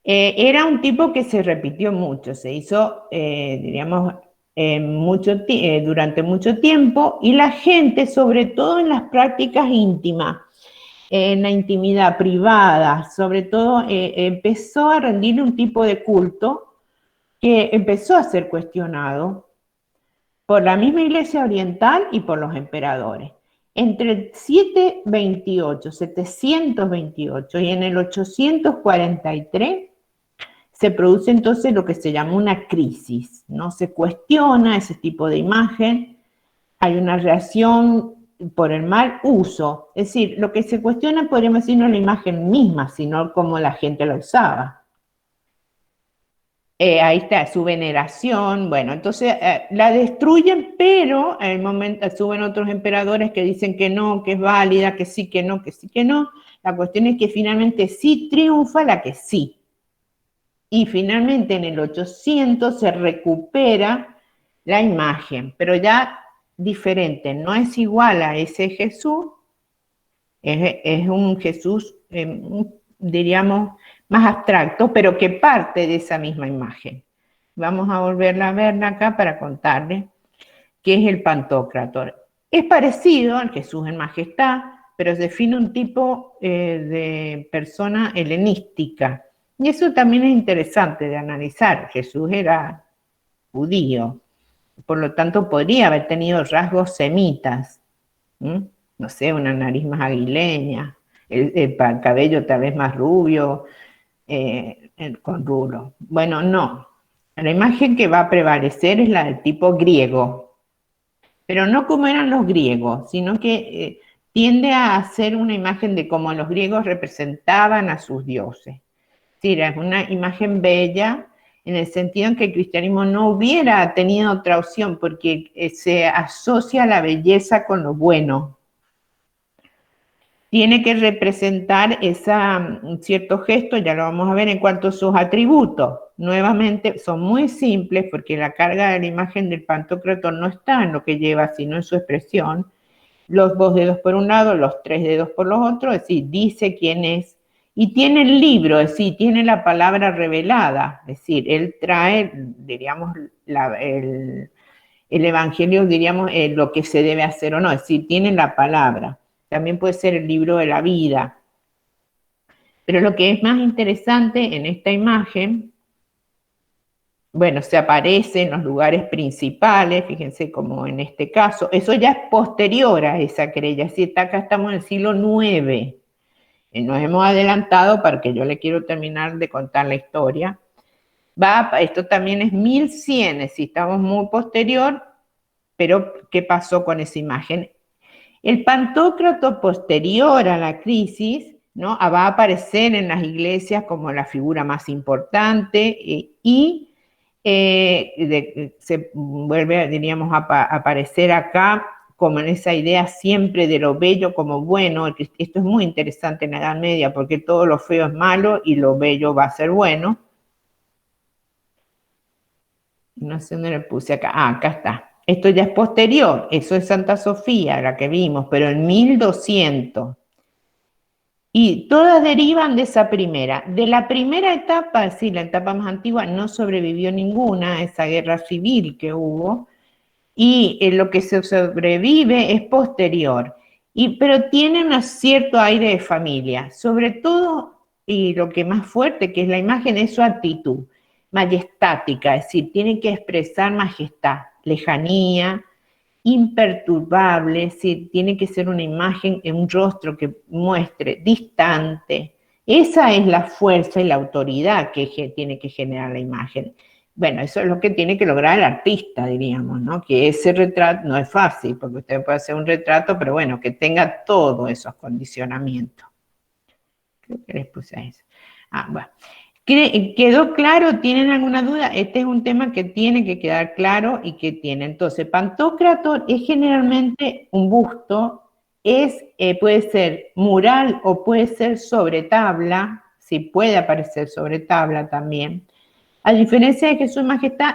Era un tipo que se repitió mucho, se hizo, diríamos, durante mucho tiempo, y la gente, sobre todo en las prácticas íntimas, en la intimidad privada, sobre todo, empezó a rendirle un tipo de culto que empezó a ser cuestionado por la misma Iglesia Oriental y por los emperadores. Entre el 728 y en el 843 se produce entonces lo que se llama una crisis, ¿no? Se cuestiona ese tipo de imagen, hay una reacción por el mal uso. Es decir, lo que se cuestiona, podríamos decir, no es la imagen misma, sino cómo la gente la usaba. Ahí está, su veneración, bueno, entonces la destruyen, pero en el momento suben otros emperadores que dicen que no, que es válida, que sí, que no, que sí, que no. La cuestión es que finalmente sí triunfa la que sí. Y finalmente en el 800 se recupera la imagen, pero ya diferente, no es igual a ese Jesús, es un Jesús, diríamos, más abstracto, pero que parte de esa misma imagen. Vamos a volverla a ver acá para contarles qué es el Pantocrátor. Es parecido al Jesús en Majestad, pero se define un tipo de persona helenística. Y eso también es interesante de analizar. Jesús era judío, por lo tanto podría haber tenido rasgos semitas. No sé, una nariz más aguileña, el cabello tal vez más rubio, con rulo. Bueno, no. La imagen que va a prevalecer es la del tipo griego, pero no como eran los griegos, sino que tiende a ser una imagen de cómo los griegos representaban a sus dioses. Sí, es una imagen bella en el sentido en que el cristianismo no hubiera tenido otra opción porque se asocia la belleza con lo bueno. Tiene que representar un cierto gesto, ya lo vamos a ver en cuanto a sus atributos. Nuevamente, son muy simples porque la carga de la imagen del Pantocrátor no está en lo que lleva, sino en su expresión. Los 2 dedos por un lado, los 3 dedos por los otros, es decir, dice quién es. Y tiene el libro, es decir, tiene la palabra revelada, es decir, él trae, diríamos, el evangelio, diríamos, lo que se debe hacer o no, es decir, tiene la palabra. También puede ser el libro de la vida. Pero lo que es más interesante en esta imagen, bueno, se aparece en los lugares principales, fíjense como en este caso, eso ya es posterior a esa querella, es decir, acá estamos en el siglo IX. Nos hemos adelantado porque yo le quiero terminar de contar la historia. Esto también es 1100, es decir, estamos muy posterior, pero ¿qué pasó con esa imagen? El Pantocrátor posterior a la crisis, ¿no? Va a aparecer en las iglesias como la figura más importante y se vuelve, diríamos, a aparecer acá como en esa idea siempre de lo bello como bueno. Esto es muy interesante en la Edad Media porque todo lo feo es malo y lo bello va a ser bueno. No sé dónde le puse acá. Acá está. Esto ya es posterior, eso es Santa Sofía, la que vimos, pero en 1200. Y todas derivan de esa primera. De la primera etapa, es decir, la etapa más antigua, no sobrevivió ninguna, esa guerra civil que hubo, y lo que se sobrevive es posterior. Pero tiene un cierto aire de familia, sobre todo, y lo que más fuerte que es la imagen es su actitud, majestática, es decir, tiene que expresar majestad, lejanía, imperturbable, es decir, tiene que ser una imagen, un rostro que muestre distante. Esa es la fuerza y la autoridad que tiene que generar la imagen. Bueno, eso es lo que tiene que lograr el artista, diríamos, ¿no? Que ese retrato no es fácil, porque usted puede hacer un retrato, pero bueno, que tenga todos esos condicionamientos. Creo que les puse eso. Bueno. ¿Quedó claro? ¿Tienen alguna duda? Este es un tema que tiene que quedar claro y que tiene. Entonces, Pantocrátor es generalmente un busto, puede ser mural o puede ser sobre tabla, sí puede aparecer sobre tabla también. A diferencia de Jesús Majestad,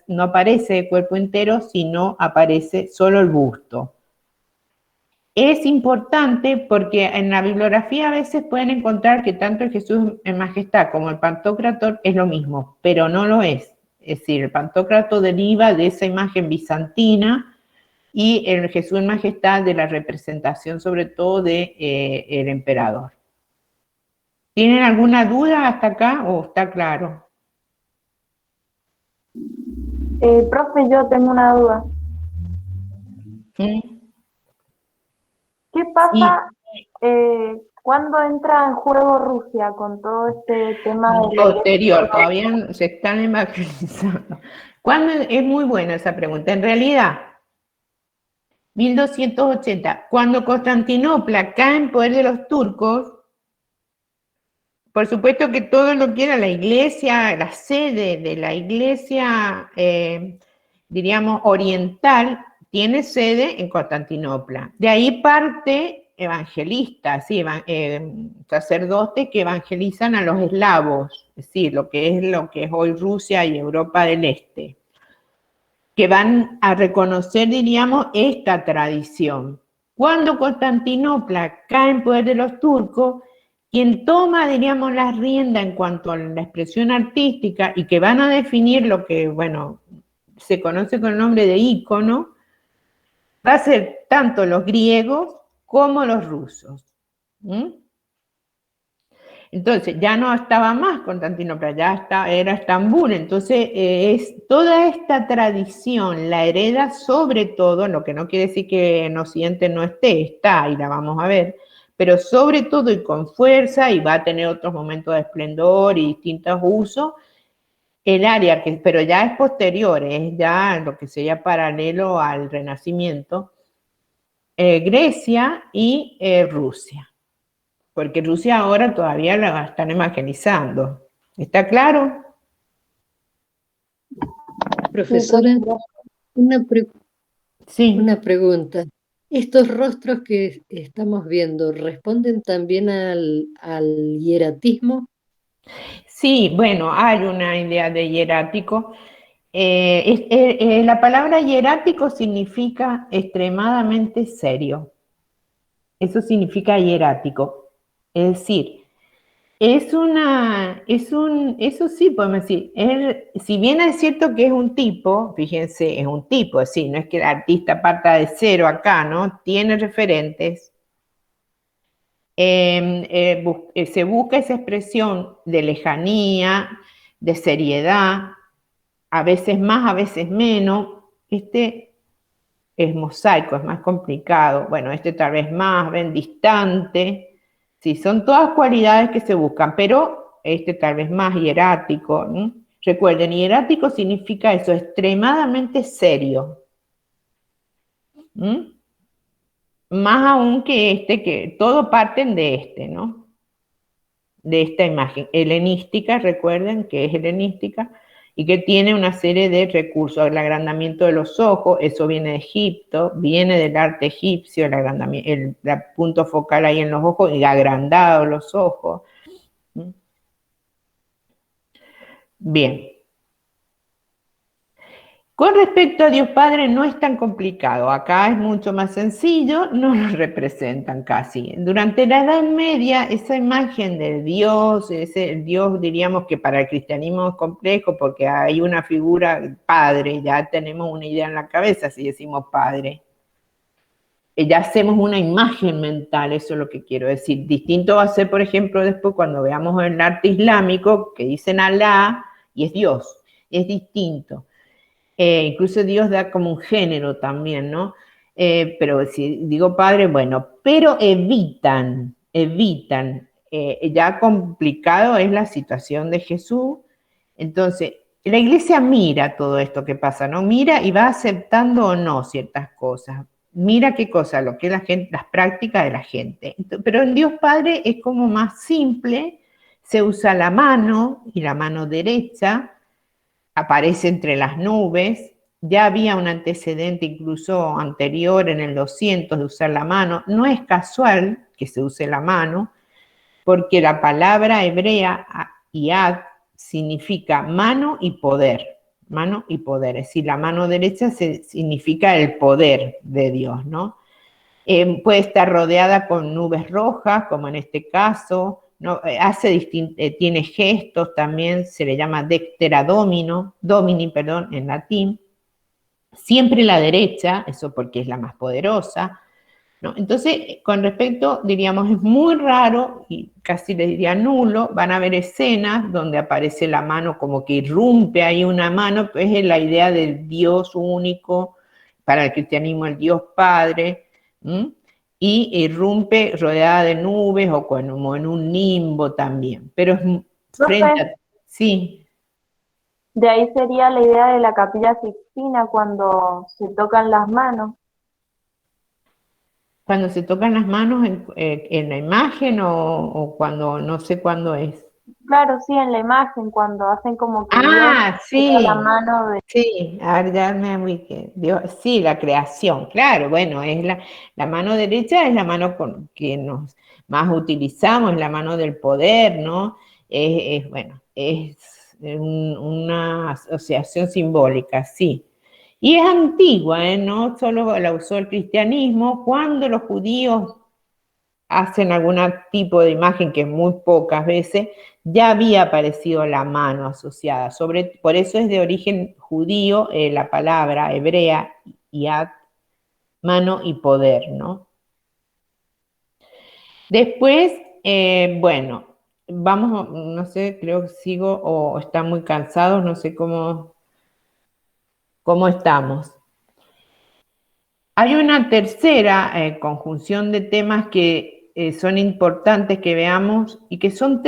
no aparece de cuerpo entero, sino aparece solo el busto. Es importante porque en la bibliografía a veces pueden encontrar que tanto el Jesús en Majestad como el Pantocrátor es lo mismo, pero no lo es. Es decir, el Pantocrátor deriva de esa imagen bizantina y el Jesús en Majestad de la representación sobre todo del emperador. ¿Tienen alguna duda hasta acá o está claro? Profe, yo tengo una duda. ¿Qué pasa cuando entra en juego Rusia con todo este tema de... Posterior, todavía se están evangelizando. Es muy buena esa pregunta. En realidad, 1280. Cuando Constantinopla cae en poder de los turcos, por supuesto que todo lo que era la iglesia, la sede de la iglesia, diríamos, oriental, tiene sede en Constantinopla. De ahí parte evangelistas, ¿sí? Sacerdotes que evangelizan a los eslavos, es decir, lo que es hoy Rusia y Europa del Este, que van a reconocer, diríamos, esta tradición. Cuando Constantinopla cae en poder de los turcos, quien toma, diríamos, la rienda en cuanto a la expresión artística y que van a definir lo que, bueno, se conoce con el nombre de ícono, va a ser tanto los griegos como los rusos. Entonces, ya no estaba más Constantinopla, era Estambul. Entonces, toda esta tradición la hereda sobre todo, lo que no quiere decir que en Occidente no esté, está y la vamos a ver, pero sobre todo y con fuerza, y va a tener otros momentos de esplendor y distintos usos, el área pero ya es posterior, es ya lo que sería paralelo al Renacimiento, Grecia y Rusia. Porque Rusia ahora todavía la están evangelizando. ¿Está claro? Profesora, Sí. una pregunta. ¿Estos rostros que estamos viendo responden también al hieratismo? Sí, bueno, hay una idea de hierático. La palabra hierático significa extremadamente serio. Eso significa hierático. Es decir, eso sí podemos decir, si bien es cierto que es un tipo, fíjense, es un tipo, es decir, no es que el artista parta de cero acá, ¿no? Tiene referentes. Se busca esa expresión de lejanía, de seriedad, a veces más, a veces menos. Este es mosaico, es más complicado. Bueno, este tal vez más, ven, distante. Sí, son todas cualidades que se buscan, pero este tal vez más hierático. Recuerden, hierático significa eso, extremadamente serio. Más aún que que todo parten de ¿no? De esta imagen helenística, recuerden que es helenística, y que tiene una serie de recursos, el agrandamiento de los ojos, eso viene de Egipto, viene del arte egipcio, el punto focal ahí en los ojos y agrandado los ojos. Bien. Con respecto a Dios Padre no es tan complicado, acá es mucho más sencillo, no lo representan casi. Durante la Edad Media, esa imagen del Dios, ese Dios diríamos que para el cristianismo es complejo porque hay una figura Padre, ya tenemos una idea en la cabeza si decimos Padre. Ya hacemos una imagen mental, eso es lo que quiero decir. Distinto va a ser, por ejemplo, después cuando veamos el arte islámico, que dicen Alá y es Dios, es distinto. Incluso Dios da como un género también, ¿no? Pero si digo Padre, bueno, pero evitan, ya complicado es la situación de Jesús. Entonces, la iglesia mira todo esto que pasa, ¿no? Mira y va aceptando o no ciertas cosas. Mira qué cosa, lo que es las prácticas de la gente. Pero en Dios Padre es como más simple, se usa la mano y la mano derecha, aparece entre las nubes, ya había un antecedente incluso anterior en el 200 de usar la mano, no es casual que se use la mano, porque la palabra hebrea yad significa mano y poder, es decir, la mano derecha significa el poder de Dios, ¿no? Puede estar rodeada con nubes rojas, como en este caso, ¿no? Tiene gestos también, se le llama dextera domini, en latín. Siempre la derecha, eso porque es la más poderosa, ¿no? Entonces, con respecto, diríamos, es muy raro y casi le diría nulo, van a haber escenas donde aparece la mano como que irrumpe ahí una mano, pues es la idea del Dios único, para el cristianismo el Dios Padre, y irrumpe rodeada de nubes o como en un nimbo también, pero es frente a... Sí. De ahí sería la idea de la Capilla Sixtina cuando se tocan las manos. Cuando se tocan las manos en la imagen o cuando, no sé cuándo es. Claro, sí, en la imagen, cuando hacen como que Ah, Dios toca la sí, mano de... sí, a ver, ya me ubiqué. Sí, la creación, claro, bueno, es la mano derecha es la mano que nos más utilizamos, es la mano del poder, ¿no? Bueno, es una asociación simbólica, sí. Y es antigua, ¿eh? No solo la usó el cristianismo, cuando los judíos hacen algún tipo de imagen, que muy pocas veces, ya había aparecido la mano asociada. Por eso es de origen judío la palabra hebrea, yad, mano y poder, ¿no? Después, bueno, vamos, no sé, creo que sigo o están muy cansados, no sé cómo estamos. Hay una tercera conjunción de temas que son importantes que veamos y que son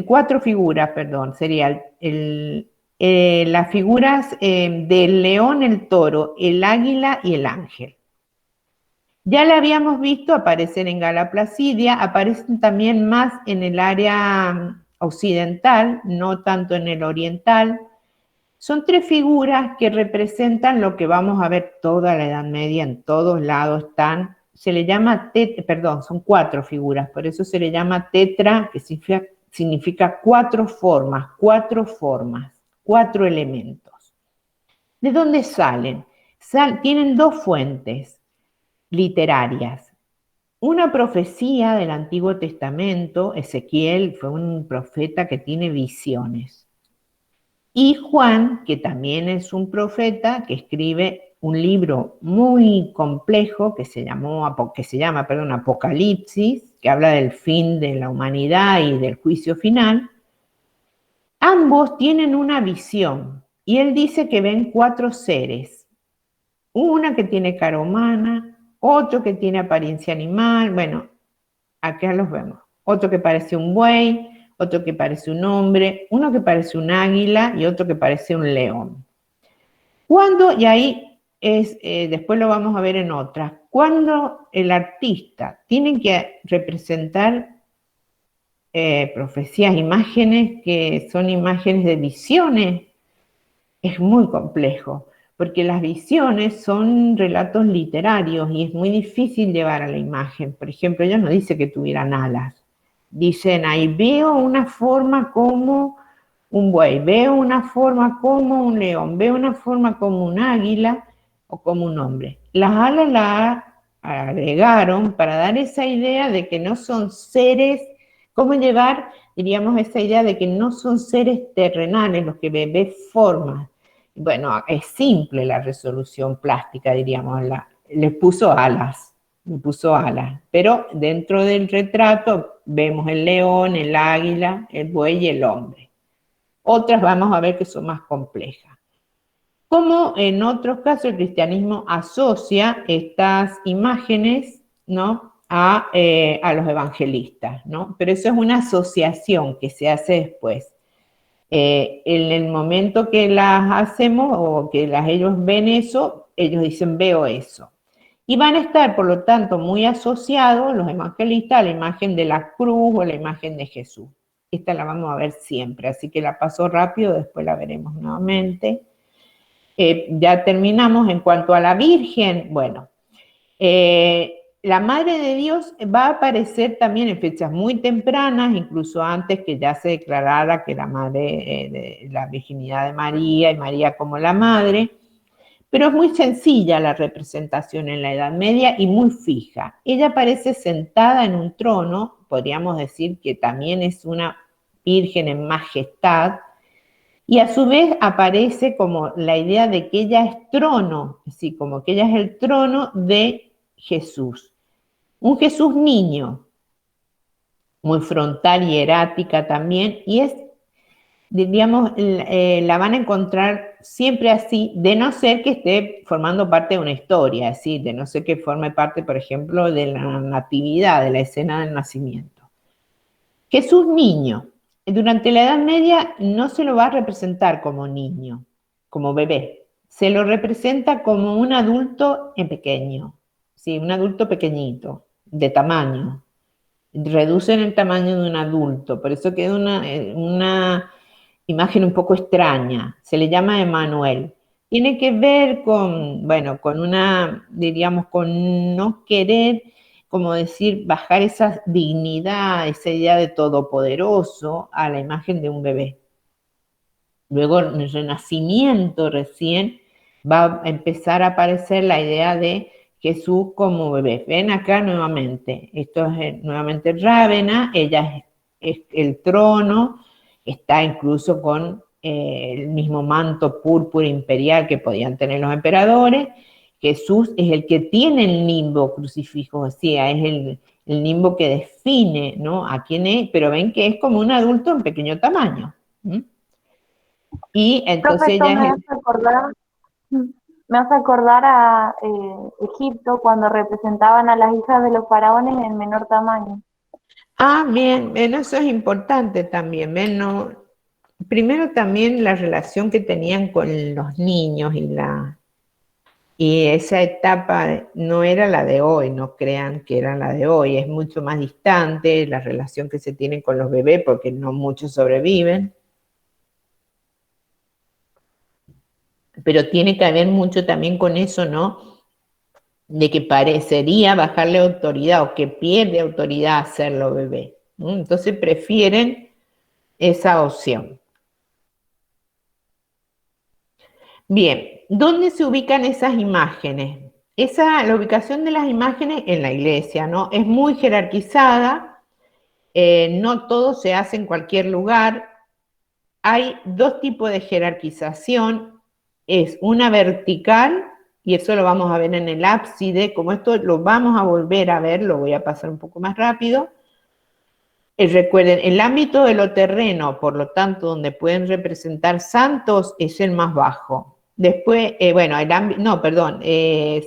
cuatro figuras, perdón, sería las figuras del león, el toro, el águila y el ángel. Ya la habíamos visto aparecer en Gala Placidia, aparecen también más en el área occidental, no tanto en el oriental. Son tres figuras que representan lo que vamos a ver toda la Edad Media, en todos lados están. Se le llama, son cuatro figuras, por eso se le llama tetra, que significa cuatro formas, cuatro elementos. ¿De dónde salen? Tienen dos fuentes literarias. Una profecía del Antiguo Testamento, Ezequiel fue un profeta que tiene visiones. Y Juan, que también es un profeta, que escribe un libro muy complejo que se llama Apocalipsis, que habla del fin de la humanidad y del juicio final. Ambos tienen una visión y él dice que ven cuatro seres. Una que tiene cara humana, otro que tiene apariencia animal, bueno, acá los vemos. Otro que parece un buey, otro que parece un hombre, uno que parece un águila y otro que parece un león. Y ahí después lo vamos a ver en otras, cuando el artista tiene que representar profecías, imágenes que son imágenes de visiones, es muy complejo, porque las visiones son relatos literarios y es muy difícil llevar a la imagen. Por ejemplo, ella no dice que tuvieran alas. Dicen ahí, veo una forma como un buey, veo una forma como un león, veo una forma como un águila o como un hombre. Las alas las agregaron para dar esa idea de que no son seres, cómo llevar, diríamos, esa idea de que no son seres terrenales los que ven formas. Bueno, es simple la resolución plástica, diríamos, le puso alas, pero dentro del retrato vemos el león, el águila, el buey y el hombre. Otras vamos a ver que son más complejas. Como en otros casos el cristianismo asocia estas imágenes, ¿no?, a los evangelistas, ¿no? Pero eso es una asociación que se hace después. En el momento que las hacemos o que ellos ven eso, ellos dicen veo eso. Y van a estar, por lo tanto, muy asociados los evangelistas a la imagen de la cruz o la imagen de Jesús. Esta la vamos a ver siempre, así que la paso rápido, después la veremos nuevamente. Ya terminamos. En cuanto a la Virgen, bueno, la Madre de Dios va a aparecer también en fechas muy tempranas, incluso antes que ya se declarara que la madre, la virginidad de María y María como la madre, pero es muy sencilla la representación en la Edad Media y muy fija. Ella aparece sentada en un trono, podríamos decir que también es una virgen en majestad, y a su vez aparece como la idea de que ella es trono, así como que ella es el trono de Jesús. Un Jesús niño, muy frontal y erática también, y es, diríamos, la van a encontrar siempre así, de no ser que esté formando parte de una historia, así, de no ser que forme parte, por ejemplo, de la natividad, de la escena del nacimiento. Jesús niño. Durante la Edad Media no se lo va a representar como niño, como bebé. Se lo representa como un adulto en pequeño. sí, un adulto pequeñito, de tamaño. Reducen el tamaño de un adulto, por eso queda una imagen un poco extraña. Se le llama Emmanuel. Tiene que ver con, bueno, con una, diríamos, con no querer, como decir, bajar esa dignidad, esa idea de todopoderoso a la imagen de un bebé. Luego, en el Renacimiento recién va a empezar a aparecer la idea de Jesús como bebé. Ven acá nuevamente, esto es nuevamente Rávena, ella es el trono, está incluso con el mismo manto púrpura imperial que podían tener los emperadores. Jesús es el que tiene el nimbo crucifijo, o sea, es el nimbo que define, ¿no? A quién es, pero ven que es como un adulto en pequeño tamaño. Y entonces Profe, ella es... me hace acordar a Egipto cuando representaban a las hijas de los faraones en menor tamaño. Ah, bien, eso es importante también, ¿ven? No, primero también la relación que tenían con los niños y esa etapa no era la de hoy, no crean que era la de hoy, es mucho más distante la relación que se tiene con los bebés porque no muchos sobreviven. Pero tiene que ver mucho también con eso, ¿no? De que parecería bajarle autoridad o que pierde autoridad hacerlo bebé, ¿no? Entonces prefieren esa opción. Bien, ¿dónde se ubican esas imágenes? La ubicación de las imágenes en la iglesia, ¿no? Es muy jerarquizada, no todo se hace en cualquier lugar. Hay dos tipos de jerarquización, es una vertical, y eso lo vamos a ver en el ábside, como esto lo vamos a volver a ver, lo voy a pasar un poco más rápido. Recuerden, el ámbito de lo terreno, por lo tanto, donde pueden representar santos, es el más bajo. Después, bueno,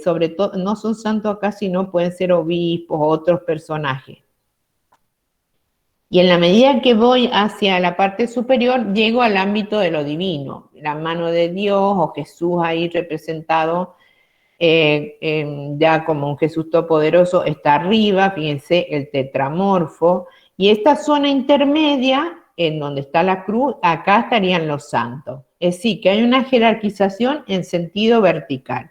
sobre todo, no son santos acá, sino pueden ser obispos o otros personajes. Y en la medida que voy hacia la parte superior, llego al ámbito de lo divino, la mano de Dios o Jesús ahí representado ya como un Jesús todopoderoso está arriba, fíjense, el tetramorfo, y esta zona intermedia, en donde está la cruz, acá estarían los santos. Es decir, que hay una jerarquización en sentido vertical.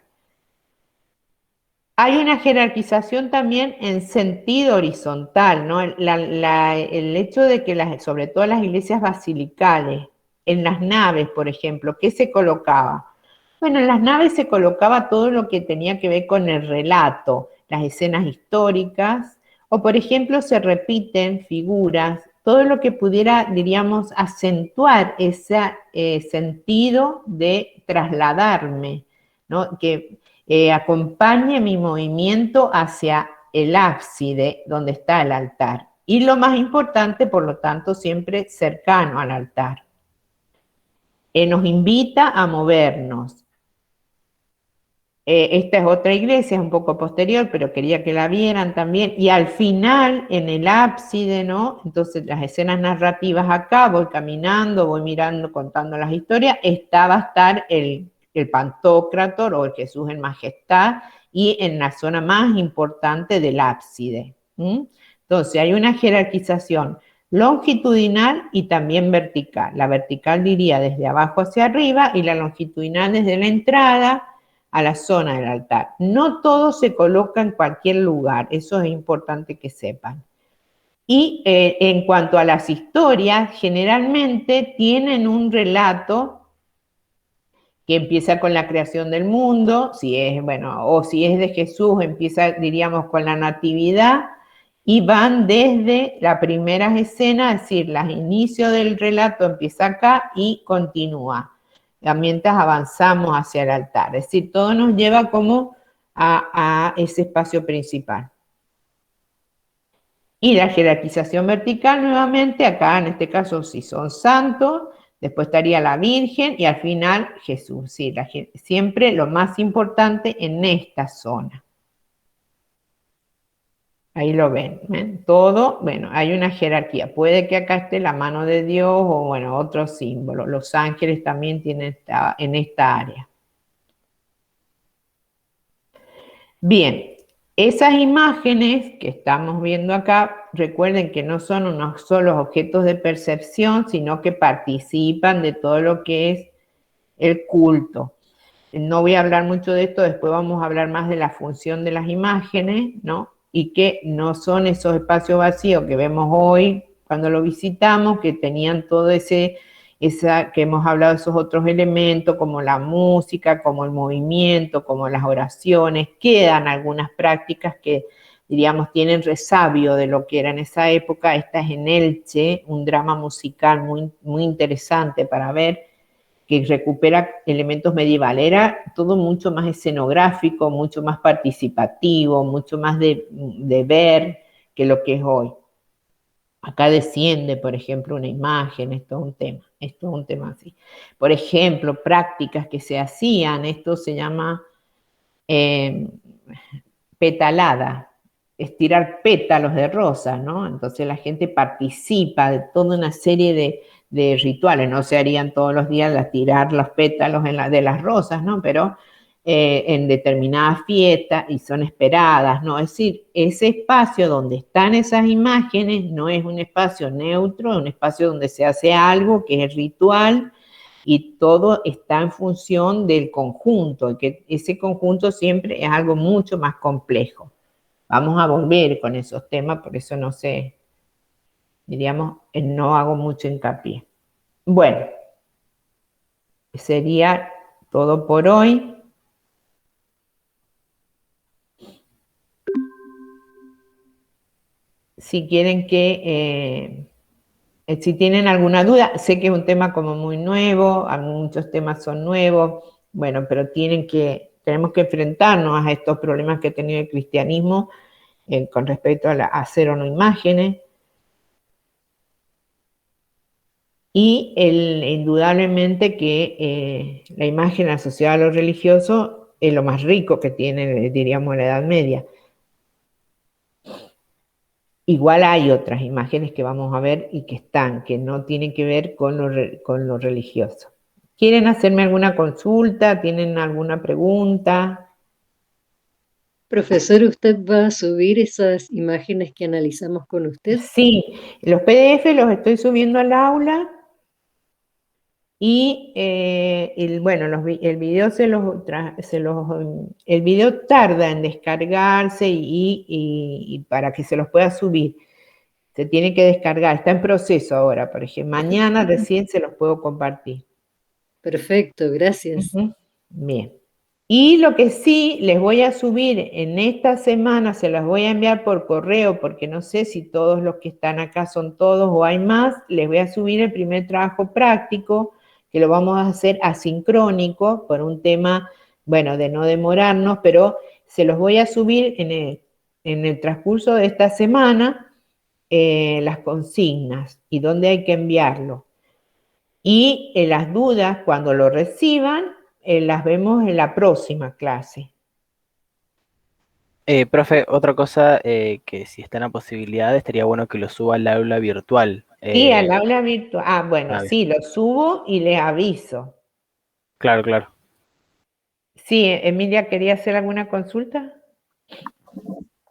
Hay una jerarquización también en sentido horizontal, ¿no? El hecho de que sobre todo las iglesias basilicales, en las naves, por ejemplo, ¿qué se colocaba? Bueno, en las naves se colocaba todo lo que tenía que ver con el relato, las escenas históricas, o por ejemplo se repiten figuras, todo lo que pudiera, diríamos, acentuar ese sentido de trasladarme, ¿no? Que acompañe mi movimiento hacia el ábside donde está el altar. Y lo más importante, por lo tanto, siempre cercano al altar. Nos invita a movernos. Esta es otra iglesia, es un poco posterior, pero quería que la vieran también. Y al final, en el ábside, ¿no? Entonces, las escenas narrativas acá, voy caminando, voy mirando, contando las historias, va a estar el Pantocrátor o el Jesús en majestad y en la zona más importante del ábside. Entonces, hay una jerarquización longitudinal y también vertical. La vertical diría desde abajo hacia arriba y la longitudinal desde la entrada a la zona del altar. No todo se coloca en cualquier lugar, eso es importante que sepan. Y en cuanto a las historias, generalmente tienen un relato que empieza con la creación del mundo, si es de Jesús, empieza, diríamos, con la natividad, y van desde las primeras escenas, es decir, el inicio del relato empieza acá y continúa mientras avanzamos hacia el altar. Es decir, todo nos lleva como a ese espacio principal. Y la jerarquización vertical nuevamente, acá en este caso si son santos, después estaría la Virgen y al final Jesús. Sí, siempre lo más importante en esta zona. Ahí lo ven. Todo, bueno, hay una jerarquía. Puede que acá esté la mano de Dios o, bueno, otro símbolo. Los ángeles también tienen en esta área. Bien, Esas imágenes que estamos viendo acá, recuerden que no son unos solos objetos de percepción, sino que participan de todo lo que es el culto. No voy a hablar mucho de esto, después vamos a hablar más de la función de las imágenes, ¿no? Y que no son esos espacios vacíos que vemos hoy cuando lo visitamos, que tenían todo que hemos hablado de esos otros elementos, como la música, como el movimiento, como las oraciones. Quedan algunas prácticas que, diríamos, tienen resabio de lo que era en esa época. Esta es en Elche, un drama musical muy, muy interesante para ver, que recupera elementos medievales. Era todo mucho más escenográfico, mucho más participativo, mucho más de ver que lo que es hoy. Acá desciende, por ejemplo, una imagen, esto es un tema así. Por ejemplo, prácticas que se hacían, esto se llama petalada, estirar pétalos de rosa, ¿no? Entonces la gente participa de toda una serie de rituales, no se harían todos los días tirar los pétalos de las rosas, ¿no? Pero en determinadas fiestas y son esperadas, ¿no? Es decir, ese espacio donde están esas imágenes no es un espacio neutro, es un espacio donde se hace algo que es ritual y todo está en función del conjunto, y que ese conjunto siempre es algo mucho más complejo. Vamos a volver con esos temas, por eso no sé, diríamos, no hago mucho hincapié. Bueno, sería todo por hoy. Si quieren si tienen alguna duda, sé que es un tema como muy nuevo, muchos temas son nuevos, bueno, pero tenemos que enfrentarnos a estos problemas que ha tenido el cristianismo con respecto a hacer o no imágenes. Y indudablemente que la imagen asociada a lo religioso es lo más rico que tiene, diríamos, la Edad Media. Igual hay otras imágenes que vamos a ver y que no tienen que ver con lo religioso. ¿Quieren hacerme alguna consulta? ¿Tienen alguna pregunta? Profesor, ¿usted va a subir esas imágenes que analizamos con usted? Sí, los PDF los estoy subiendo al aula y bueno, el video el video tarda en descargarse y para que se los pueda subir. Se tiene que descargar, está en proceso ahora, por ejemplo. Mañana recién se los puedo compartir. Perfecto, gracias. Bien. Y lo que sí les voy a subir en esta semana, se las voy a enviar por correo, porque no sé si todos los que están acá son todos o hay más, les voy a subir el primer trabajo práctico, que lo vamos a hacer asincrónico, por un tema, bueno, de no demorarnos, pero se los voy a subir en el transcurso de esta semana, las consignas y dónde hay que enviarlo. Y las dudas, cuando lo reciban, las vemos en la próxima clase. Profe, otra cosa que si está en la posibilidad, estaría bueno que lo suba al aula virtual. Sí, al aula virtual. Ah, bueno, bien. sí, lo subo y les aviso. Claro, claro. Sí, Emilia, ¿quería hacer alguna consulta?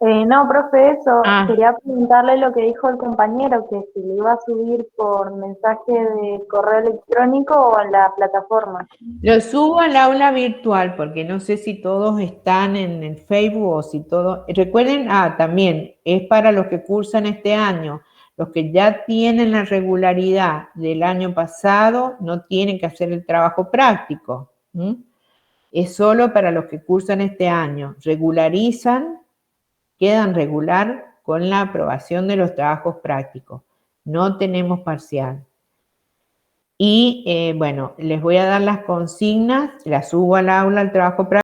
No, profe, eso. Ah. Quería preguntarle lo que dijo el compañero, que si lo iba a subir por mensaje de correo electrónico o en la plataforma. Lo subo al aula virtual, porque no sé si todos están en el Facebook o si todos... Recuerden, también, es para los que cursan este año. Los que ya tienen la regularidad del año pasado no tienen que hacer el trabajo práctico. Es solo para los que cursan este año. Regularizan, quedan regular con la aprobación de los trabajos prácticos. No tenemos parcial. Y bueno, les voy a dar las consignas, las subo al aula, al trabajo práctico.